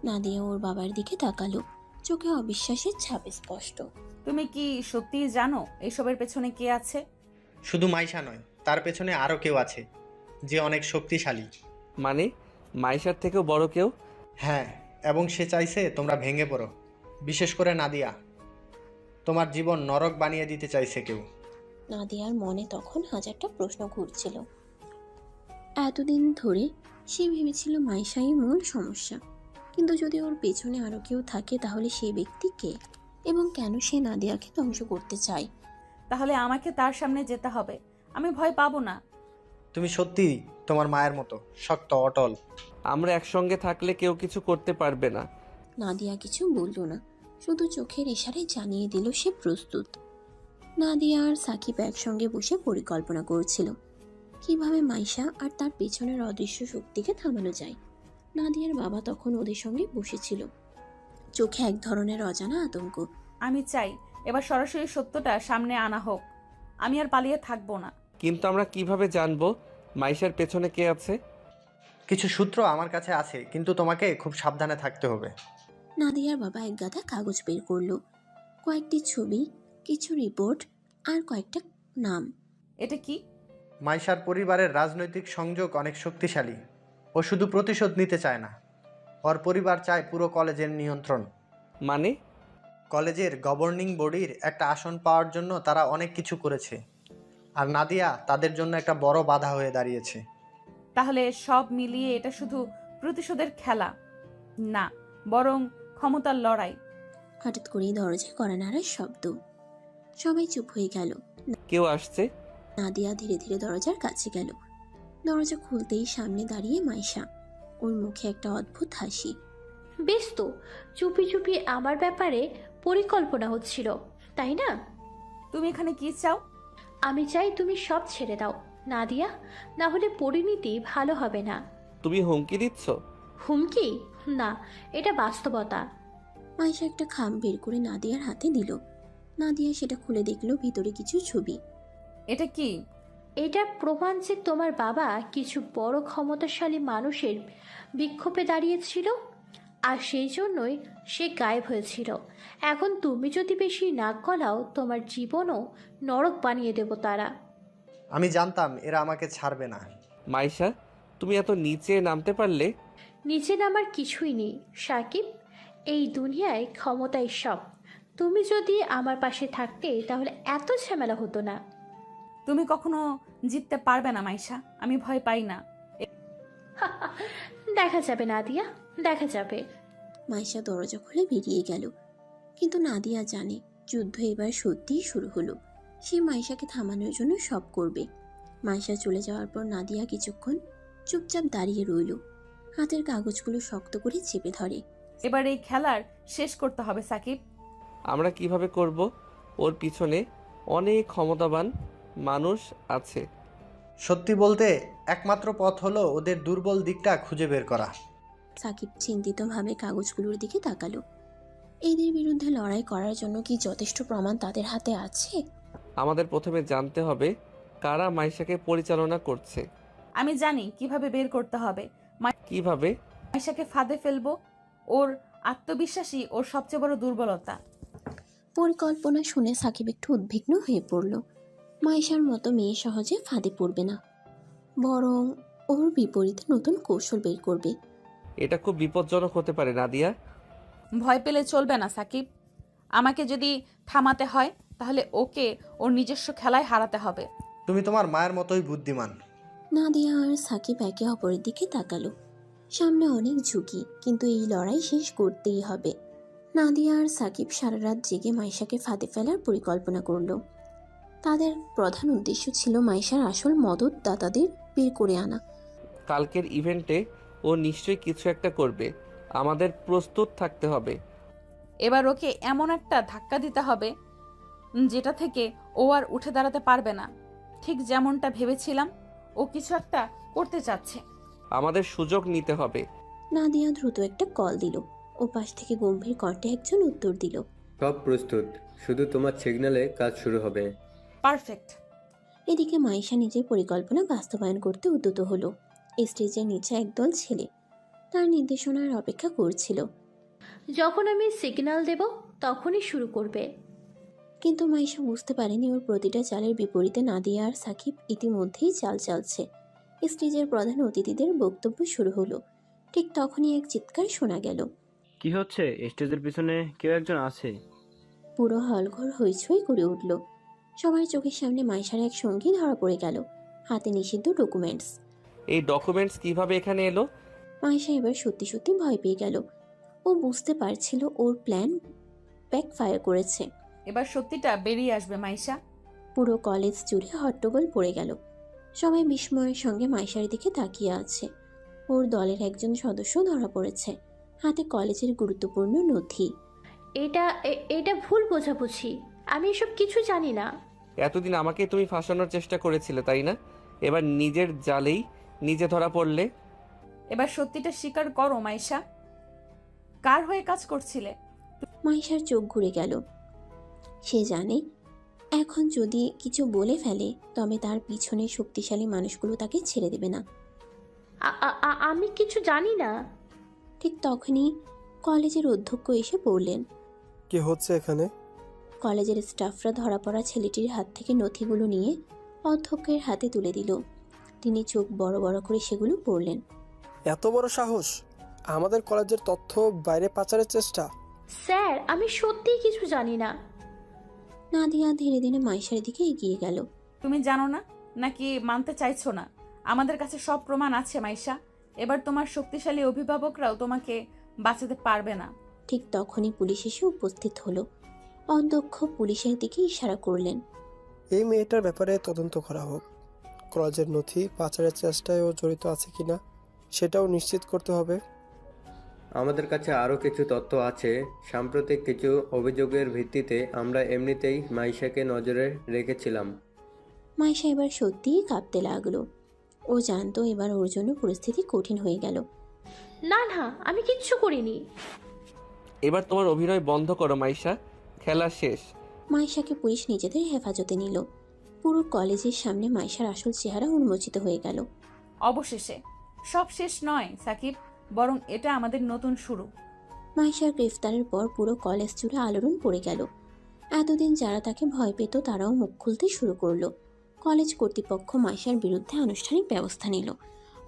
Speaker 3: নাদিয়া ওর বাবার দিকে তাকালো, চোখে অবিশ্বাসের ছাপ স্পষ্ট।
Speaker 1: তুমি কি সত্যিই জানো এসবের পেছনে কে আছে?
Speaker 7: শুধু মাইশা নয়, তার পেছনে আরো কেউ আছে যে অনেক শক্তিশালী।
Speaker 2: মানে মাইশার থেকেও বড় কেউ?
Speaker 7: হ্যাঁ, এবং সে চাইছে তোমরা ভেঙে পড়ো, বিশেষ করে নাদিয়া। তোমার জীবন নরক বানিয়ে দিতে চাইছে কেউ।
Speaker 3: নাদিয়ার মনে তখন হাজারটা প্রশ্ন ঘুরছিল। এতদিন ধরে সে ভেবেছিল মাইশাই মূল সমস্যা, কিন্তু যদি ওর পেছনে আরো কেউ থাকে তাহলে সেই ব্যক্তি কে, এবং কেন সে নাদিয়াকে ধ্বংস করতে চায়?
Speaker 1: তাহলে আমাকে তার সামনে যেতে হবে, আমি ভয় পাবো না।
Speaker 7: তুমি সত্যি তোমার মায়ের মতো শক্ত, অটল।
Speaker 2: আমরা একসঙ্গে থাকলে কেউ কিছু করতে পারবে না।
Speaker 3: নাদিয়া কিছু বলল না, শুধু চোখের ইশারায় জানিয়ে দিল সে প্রস্তুত। নাদিয়া আর সাকিব একসঙ্গে বসে পরিকল্পনা করছিল কিভাবে মাইশা আর তার পেছনের অদৃশ্য শক্তিকে থামানো যায়। নাদিয়ার বাবা তখন ওদের সঙ্গে বসেছিল, চোখে এক ধরনের অজানা আতঙ্ক।
Speaker 1: আমি চাই এবার সরাসরি সত্যটা সামনে আনা হোক, আমি আর পালিয়ে থাকবো না।
Speaker 2: কিন্তু আমরা কিভাবে জানবো মাইশার পেছনে কে আছে?
Speaker 7: কিছু সূত্র আমার কাছে আছে, কিন্তু তোমাকে খুব সাবধানে থাকতে হবে।
Speaker 3: নাদিয়ার বাবা এক গাদা কাগজ বের করলো, কয়েকটি ছবি, কিছু রিপোর্ট আর কয়েকটা নাম।
Speaker 1: এটা কি?
Speaker 7: মাইশার পরিবারের রাজনৈতিক সংযোগ অনেক শক্তিশালী। ও শুধু প্রতিশোধ নিতে চায় না, ওর পরিবার চায় পুরো কলেজের নিয়ন্ত্রণ।
Speaker 2: মানে?
Speaker 7: কলেজের গভর্নিং বডির একটা আসন পাওয়ার জন্য তারা অনেক কিছু করেছে, আর নাদিয়া তাদের জন্য একটা বড় বাধা হয়ে দাঁড়িয়েছে।
Speaker 1: তাহলে সব মিলিয়ে এটা শুধু প্রতিশোধের খেলা না, বরং ক্ষমতার লড়াই।
Speaker 3: হঠাৎ করেই দরজায় কড়া নাড়ার শব্দ। সবাই চুপ হয়ে গেল।
Speaker 2: কেউ আসছে?
Speaker 3: নাদিয়া ধীরে ধীরে দরজার কাছে গেল। দরজা খুলতেই সামনে দাঁড়িয়ে মাইশা। ওর মুখে একটা অদ্ভুত হাসি।
Speaker 6: বেশ তো, চুপি চুপি আমার ব্যাপারে পরিকল্পনা হচ্ছিল, তাই না?
Speaker 1: তুমি এখানে কি চাও?
Speaker 6: আমি চাই তুমি সব ছেড়ে দাও নাদিয়া, না হলে পরিণতি ভালো হবে না।
Speaker 2: তুমি হুমকি দিচ্ছ?
Speaker 6: হুমকি না, এটা বাস্তবতা।
Speaker 3: মাইশা একটা খাম বের করে নাদিয়ার হাতে দিল। নাদিয়া সেটা খুলে দেখলো ভিতরে কিছু ছবি।
Speaker 1: এটা কি?
Speaker 6: এটা প্রমাণ যে তোমার বাবা কিছু বড় ক্ষমতাশালী মানুষের বিক্ষোভে দাঁড়িয়েছিল, আর সেই জন্যই সে গায়েব হয়েছিল। এখন তুমি যদি বেশি নাক গলাও, তোমার জীবনও নরক বানিয়ে দেব তারা।
Speaker 7: আমি জানতাম এরা আমাকে ছাড়বে না।
Speaker 2: মাইশা, তুমি এত নিচে নামতে পারলে?
Speaker 6: নিচে নামার কিছুই নেই সাকিব, এই দুনিয়ায় ক্ষমতাই সব। তুমি যদি আমার পাশে থাকতে তাহলে এত ঝামেলা হতো না।
Speaker 1: তুমি কখনো জিততে পারবে না মাইশা, আমি ভয় পাই না।
Speaker 6: দেখা যাবে নাদিয়া, দেখা যাবে।
Speaker 3: মাইশা দরজা খুলে বেরিয়ে গেল। কিন্তু নাদিয়া জানে যুদ্ধ এবার সত্যিই শুরু হলো। সে মাইশাকে থামানোর জন্য সব করবে। মাইশা চলে যাওয়ার পর নাদিয়া কিছুক্ষণ চুপচাপ দাঁড়িয়ে রইল। হাতের কাগজগুলো শক্ত করে চেপে ধরে।
Speaker 1: এবার এই খেলার শেষ করতে হবে সাকিব।
Speaker 2: আমরা কিভাবে করব? ওর পিছনে অনেক ক্ষমতাবান মানুষ আছে।
Speaker 7: সত্যি বলতে একমাত্র পথ হলো ওদের দুর্বল দিকটা খুঁজে বের করা।
Speaker 3: সাকিব চিন্তিতভাবে কাগজগুলোর দিকে তাকালো। এদের বিরুদ্ধে লড়াই করার জন্য কি যথেষ্ট প্রমাণ তাদের হাতে আছে?
Speaker 2: আমাদের প্রথমে জানতে হবে কারা মাইশাকে পরিচালনা করছে।
Speaker 1: আমি জানি কিভাবে বের করতে হবে।
Speaker 2: কিভাবে?
Speaker 1: মাইশাকে ফাঁদে ফেলবো। ওর আত্মবিশ্বাসী ওর সবচেয়ে বড় দুর্বলতা।
Speaker 3: পরিকল্পনা শুনে সাকিব একটু উদ্বিগ্ন হয়ে পড়ল। মাইশার মতো মেয়ে সহজে ফাঁদে পড়বে না, বরং ওর বিপরীতে নতুন কৌশল বের করবে।
Speaker 2: এটা খুব বিপজ্জনক হতে পারে নাদিয়া।
Speaker 1: ভয় পেলে চলবে না সাকিব। আমাকে যদি থামাতে হয় তাহলে ওকে ওর নিজস্ব খেলায় হারাতে হবে।
Speaker 7: তুমি তোমার মায়ের মতোই বুদ্ধিমান।
Speaker 3: নাদিয়া আর সাকিব একে অপরের দিকে তাকালো। সামনে অনেক ঝুঁকি, কিন্তু এই লড়াই শেষ করতেই হবে। নাদিয়া আর সাকিব সারা রাত জেগে মাইশাকে ফাঁদে ফেলার পরিকল্পনা করলো। তাদের প্রধান উদ্দেশ্য ছিল মাইশার আসল মদতদাতাদের বের করে আনা।
Speaker 2: কালকের ইভেন্টে ও নিশ্চয়ই কিছু একটা করবে, আমাদের প্রস্তুত থাকতে হবে।
Speaker 1: এবার ওকে এমন একটা ধাক্কা দিতে হবে যেটা থেকে ও আর উঠে দাঁড়াতে পারবে না। ঠিক যেমনটা ভেবেছিলাম ও কিছু একটা করতে চাচ্ছে।
Speaker 2: আমাদের সুযোগ নিতে হবে।
Speaker 3: নাদিয়া দ্রুত একটা কল দিল। ও পাশ থেকে গম্ভীর কণ্ঠে একজন উত্তর দিল,
Speaker 10: সব প্রস্তুত, শুধু তোমার সিগন্যালে কাজ শুরু হবে।
Speaker 1: পারফেক্ট।
Speaker 3: এদিকে মাইশা নিজের পরিকল্পনা বাস্তবায়ন করতে উদ্যত হলো। স্টেজের নিচে একদল ছেলে তার নির্দেশনার অপেক্ষা করছিল।
Speaker 6: যখন আমি সিগন্যাল দেব তখনই শুরু করবে।
Speaker 3: কিন্তু মাইশা বুঝতে পারেনি ওর প্রতিটা চালের বিপরীতে নাদিয়া আর সাকিব ইতিমধ্যেই চাল চালছে। স্টেজের প্রধান অতিথিদের বক্তব্য শুরু হলো। ঠিক তখনই এক চিৎকার শোনা গেল।
Speaker 9: কি হচ্ছে? স্টেজের পিছনে কেউ একজন আছে।
Speaker 3: পুরো হলঘর হইচই করে উঠল। সবার চোখের সামনে মাইশার এক সঙ্গী ধরা পড়ে গেল, হাতে নিষিদ্ধ ডকুমেন্টস।
Speaker 2: এই ডকুমেন্টস কিভাবে এখানে এলো?
Speaker 3: মাইশা এবার সত্যি সত্যি ভয় পেয়ে গেল। ও বুঝতে পারছিল ওর প্ল্যান ব্যাকফায়ার করেছে।
Speaker 1: এবার সত্যিটা বেরিয়ে আসবে মাইশা।
Speaker 3: পুরো কলেজ জুড়ে হট্টগোল পড়ে গেল। সবাই বিস্ময়ের সঙ্গে মাইশার দিকে তাকিয়ে আছে। ওর দলের একজন সদস্য ধরা পড়েছে, হাতে কলেজের গুরুত্বপূর্ণ নথি।
Speaker 6: এটা ভুল বোঝাবুঝি, আমি এসব কিছু জানি না।
Speaker 2: এতদিন আমাকে তুমি ফাঁসানোর চেষ্টা করেছিলে, তাই না? এবার নিজের জালেই নিজে ধরা পড়লে।
Speaker 1: এবার সত্যিটা স্বীকার করো মাইশা, কার হয়ে কাজ করছিলে?
Speaker 3: মাইশার চোখ ঘুরে গেল। সে জানে এখন যদি কিছু বলে ফেলে তবে তার পিছনে শক্তিশালী মানুষগুলো তাকে ছেড়ে দেবে না।
Speaker 6: আমি কিছু জানি না।
Speaker 3: ঠিক তখনই কলেজের অধ্যক্ষ এসে পড়লেন।
Speaker 12: কি হচ্ছে এখানে?
Speaker 3: কলেজের স্টাফরা ধরা পড়া ছেলেটির হাত থেকে নথিগুলো নিয়ে অধ্যক্ষের হাতে তুলে দিল। তিনি চোখ বড় বড় করে সেগুলো পড়লেন।
Speaker 12: এত বড় সাহস! আমাদের কলেজের তথ্য বাইরে পাচারের চেষ্টা!
Speaker 6: স্যার, আমি সত্যিই কিছু জানি না।
Speaker 3: নাদিয়া ধীরে ধীরে মাইশার দিকে এগিয়ে গেল।
Speaker 1: তুমি জানো না নাকি মানতে চাইছো না? আমাদের কাছে সব প্রমাণ আছে মাইশা। এবার তোমার শক্তিশালী অভিভাবকরাও তোমাকে বাঁচাতে পারবে না।
Speaker 3: ঠিক তখনই পুলিশ এসে উপস্থিত হলো। অধ্যক্ষ পুলিশের দিকে ইশারা করলেন।
Speaker 12: এই মেয়েটার ব্যাপারে তদন্ত করা হোক। কলেজের নথি পাচারের চেষ্টায় ও জড়িত আছে কিনা সেটাও নিশ্চিত করতে হবে।
Speaker 10: আমাদের কাছে আরও কিছু তথ্য আছে। সাম্প্রতিক কিছু অভিযোগের ভিত্তিতে আমরা এমনিতেই মাইশাকে নজরে রেখেছিলাম।
Speaker 3: মাইশা এবার সত্যিই কাঁপতে লাগলো। ও জানতো এবার ওর জন্য পরিস্থিতি কঠিন হয়ে গেল।
Speaker 6: না না, আমি কিচ্ছু করিনি।
Speaker 2: এবার তোমার অভিনয় বন্ধ করো মাইশা, খেলা শেষ।
Speaker 3: মাইশাকে পুলিশ নিজেদের হেফাজতে নিল। পুরো কলেজের সামনে মাইশার আসল চেহারা উন্মোচিত হয়ে গেল।
Speaker 1: অবশেষে সব শেষ নয় সাকিব, বরং এটা আমাদের নতুন শুরু।
Speaker 3: মাইশার গ্রেফতারের পর পুরো কলেজ জুড়ে আলোড়ন পড়ে গেল। এতদিন যারা তাকে ভয় পেত তারাও মুখ খুলতে শুরু করলো। কলেজ কর্তৃপক্ষ মাইশার বিরুদ্ধে আনুষ্ঠানিক ব্যবস্থা নিল।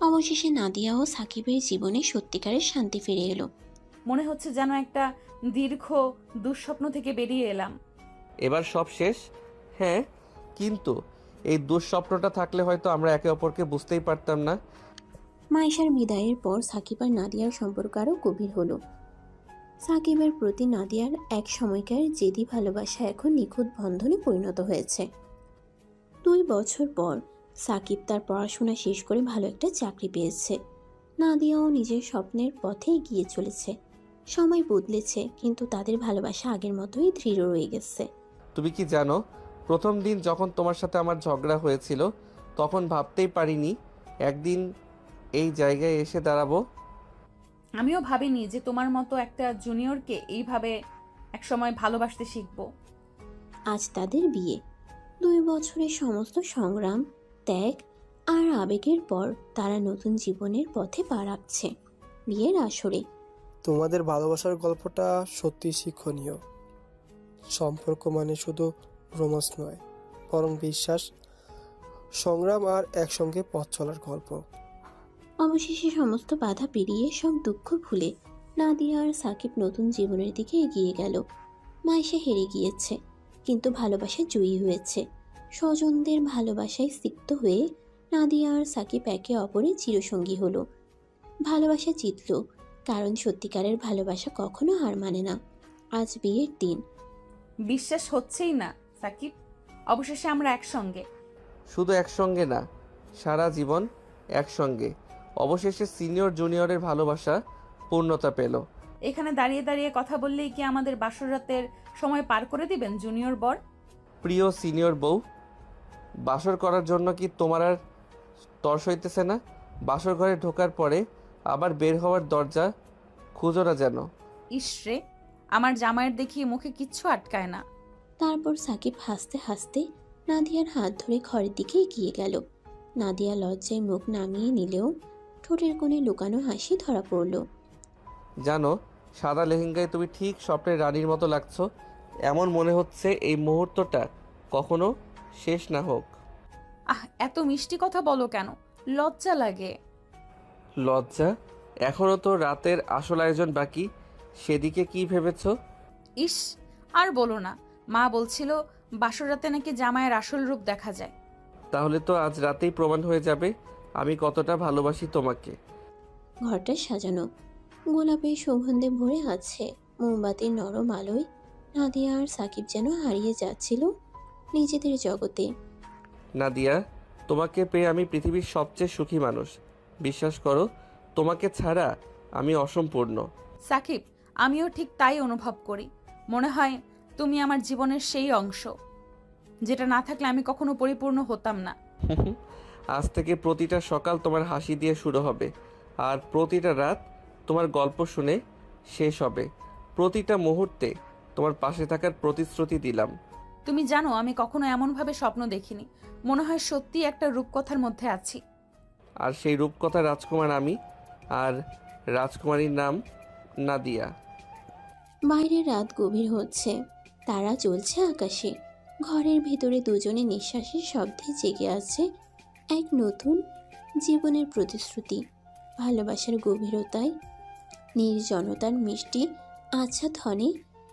Speaker 3: অবশেষে নাদিয়া ও সাকিবের জীবনে সত্যিকারের শান্তি ফিরে এলো।
Speaker 1: মনে হচ্ছে যেন একটা দীর্ঘ দুঃস্বপ্ন থেকে বেরিয়ে এলাম।
Speaker 2: এবার সব শেষ। হ্যাঁ, কিন্তু এই দুঃস্বপ্নটা থাকলে হয়তো আমরা একে অপরকে বুঝতেই পারতাম না।
Speaker 3: মাইশার বিদায়ের পর সাকিব আর নাদিয়ার সম্পর্ক আরও গভীর হলো। সাকিবের প্রতি নাদিয়ার এক সময়কার জেদি ভালোবাসা এখন নিখুঁত বন্ধনে পরিণত হয়েছে। 2 বছর পর সাকিব তার পড়াশোনা শেষ করে ভালো একটা চাকরি পেয়েছে। নাদিয়াও নিজের স্বপ্নের পথে এগিয়ে চলেছে। সময় বদলেছে, কিন্তু তাদের ভালোবাসা আগের মতোই দৃঢ় রয়ে গেছে।
Speaker 2: তুমি কি জানো, প্রথম দিন যখন তোমার সাথে আমার ঝগড়া হয়েছিল তখন ভাবতেই পারিনি একদিন এই জায়গায় এসে দাঁড়াবো।
Speaker 1: আমিও ভাবিনি যে তোমার মতো একটা জুনিয়রকে এইভাবে একসময় ভালোবাসতে শিখবো।
Speaker 3: আজ তাদের বিয়ে। 2 বছরের সমস্ত সংগ্রাম, ত্যাগ আর আবেগের পর তারা নতুন জীবনের পথে পা রাখছে। বিয়ের আসরে
Speaker 12: তোমাদের ভালোবাসার গল্পটা সত্যি শিক্ষণীয়। সম্পর্ক মানে শুধু রোমান্স নয়, বরং বিশ্বাস, সংগ্রাম আর একসঙ্গে পথ চলার গল্প।
Speaker 3: অবশেষে সমস্ত বাধা পেরিয়ে সব দুঃখ ভুলে নাদিয়া আর সাকিব নতুন জীবনের দিকে এগিয়ে গেল। মাইশা হেরে গিয়েছে, কিন্তু ভালোবাসা জয়ী হয়েছে। স্বজনদের ভালোবাসায় সিক্ত হয়ে নাদিয়া আর সাকিব একে অপরের চিরসঙ্গী হলো। ভালোবাসা জিতল, কারণ সত্যিকারের ভালোবাসা কখনো হার মানে না। আজ বিয়ের দিন।
Speaker 1: বিশ্বাস হচ্ছেই না সাকিব, অবশেষে আমরা একসঙ্গে।
Speaker 2: শুধু একসঙ্গে না, সারা জীবন একসঙ্গে। অবশেষে সিনিয়র জুনিয়রের ভালোবাসা পূর্ণতা পেল।
Speaker 1: এখানে দাঁড়িয়ে দাঁড়িয়ে কথা বললেই কি আমাদের বাসর রাতের সময় পার করে দিবেন জুনিয়র বর?
Speaker 2: প্রিয় সিনিয়র বউ, বাসর করার জন্য কি তোমার আর তর্স হইতেছে না? বাসর ঘরে ঢোকার পরে আবার বের হওয়ার দরজা খুঁজো না যেন।
Speaker 1: ইসরে, আমার জামাইয়ের দেখি মুখে কিচ্ছু আটকায় না।
Speaker 3: তারপর সাকিব হাসতে হাসতে নাদিয়ার হাত ধরে ঘরের দিকে এগিয়ে গেল। নাদিয়া লজ্জায় মুখ নামিয়ে নিলেও ঠোঁটের কোণে লুকানো হাসি ধরা পড়ল।
Speaker 2: জানো, সাদা লেহেঙ্গায় তুমি ঠিক স্বপ্নের রানীর মতো লাগছো। এমন মনে হচ্ছে এই মুহূর্তটা কখনো শেষ না হোক।
Speaker 1: এত মিষ্টি কথা বলো কেন? লজ্জা লাগে।
Speaker 2: লজ্জা? এখনো তো রাতের আসল আয়োজন বাকি, সেদিকে কি ভেবেছো?
Speaker 1: ইস, আর বলো না। মা বলছিল বাসর রাতে নাকি জামাইয়ের আসল রূপ দেখা যায়।
Speaker 2: তাহলে তো আজ রাতেই প্রমাণ হয়ে যাবে আমি কতটা ভালোবাসি তোমাকে।
Speaker 3: ঘরটা সাজানো, গোলাপের সুগন্ধে ভরে আছে। মোমবাতির নরম আলোয় নাদিয়া আর সাকিব যেন হারিয়ে যাচ্ছিল নিজেদের জগতে।
Speaker 2: নাদিয়া, তোমাকে পেয়ে আমি পৃথিবীর সবচেয়ে সুখী মানুষ। বিশ্বাস করো, তোমাকে ছাড়া আমি অসম্পূর্ণ।
Speaker 1: সাকিব, আমিও ঠিক তাই অনুভব করি। মনে হয় তুমি আমার জীবনের সেই অংশ যেটা না থাকলে আমি কখনো পরিপূর্ণ হতাম না।
Speaker 2: আজ থেকে প্রতিটা সকাল তোমার হাসি দিয়ে শুরু হবে, আর প্রতিটা রাত তোমার গল্প শুনে শেষ হবে। প্রতিটা মুহূর্তে তোমার পাশে থাকার প্রতিশ্রুতি দিলাম।
Speaker 1: তুমি জানো, আমি কখনো এমনভাবে স্বপ্ন দেখিনি। মনে হয় সত্যি একটা রূপকথার মধ্যে আছি।
Speaker 2: আর সেই রূপকথা রাজকুমার আমি, আর রাজকুমারীর নাম নাদিয়া।
Speaker 3: বাইরে রাত গভীর হচ্ছে, তারা জ্বলছে আকাশে। ঘরের ভিতরে দুজনে নিঃশ্বাসের শব্দে জেগে আছে এক নতুন জীবনের প্রতিশ্রুতি। ভালোবাসার গভীরতায় নির্জনতার মিষ্টি আচ্ছাদনে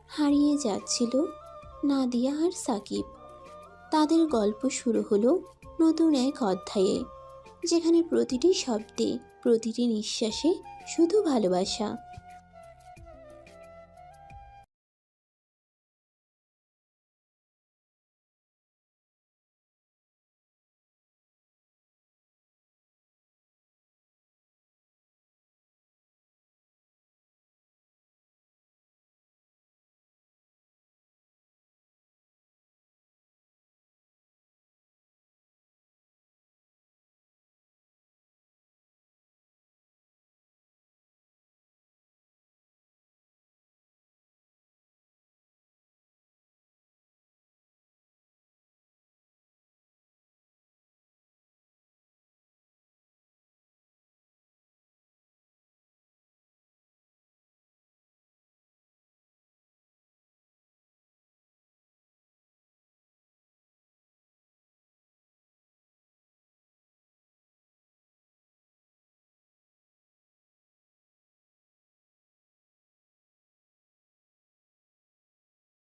Speaker 3: হারিয়ে যাচ্ছিল নাদিয়া আর সাকিব। তাদের গল্প শুরু হলো নতুন এক অধ্যায়ে, যেখানে প্রতিটি শব্দে, প্রতিটি নিঃশ্বাসে শুধু ভালোবাসা।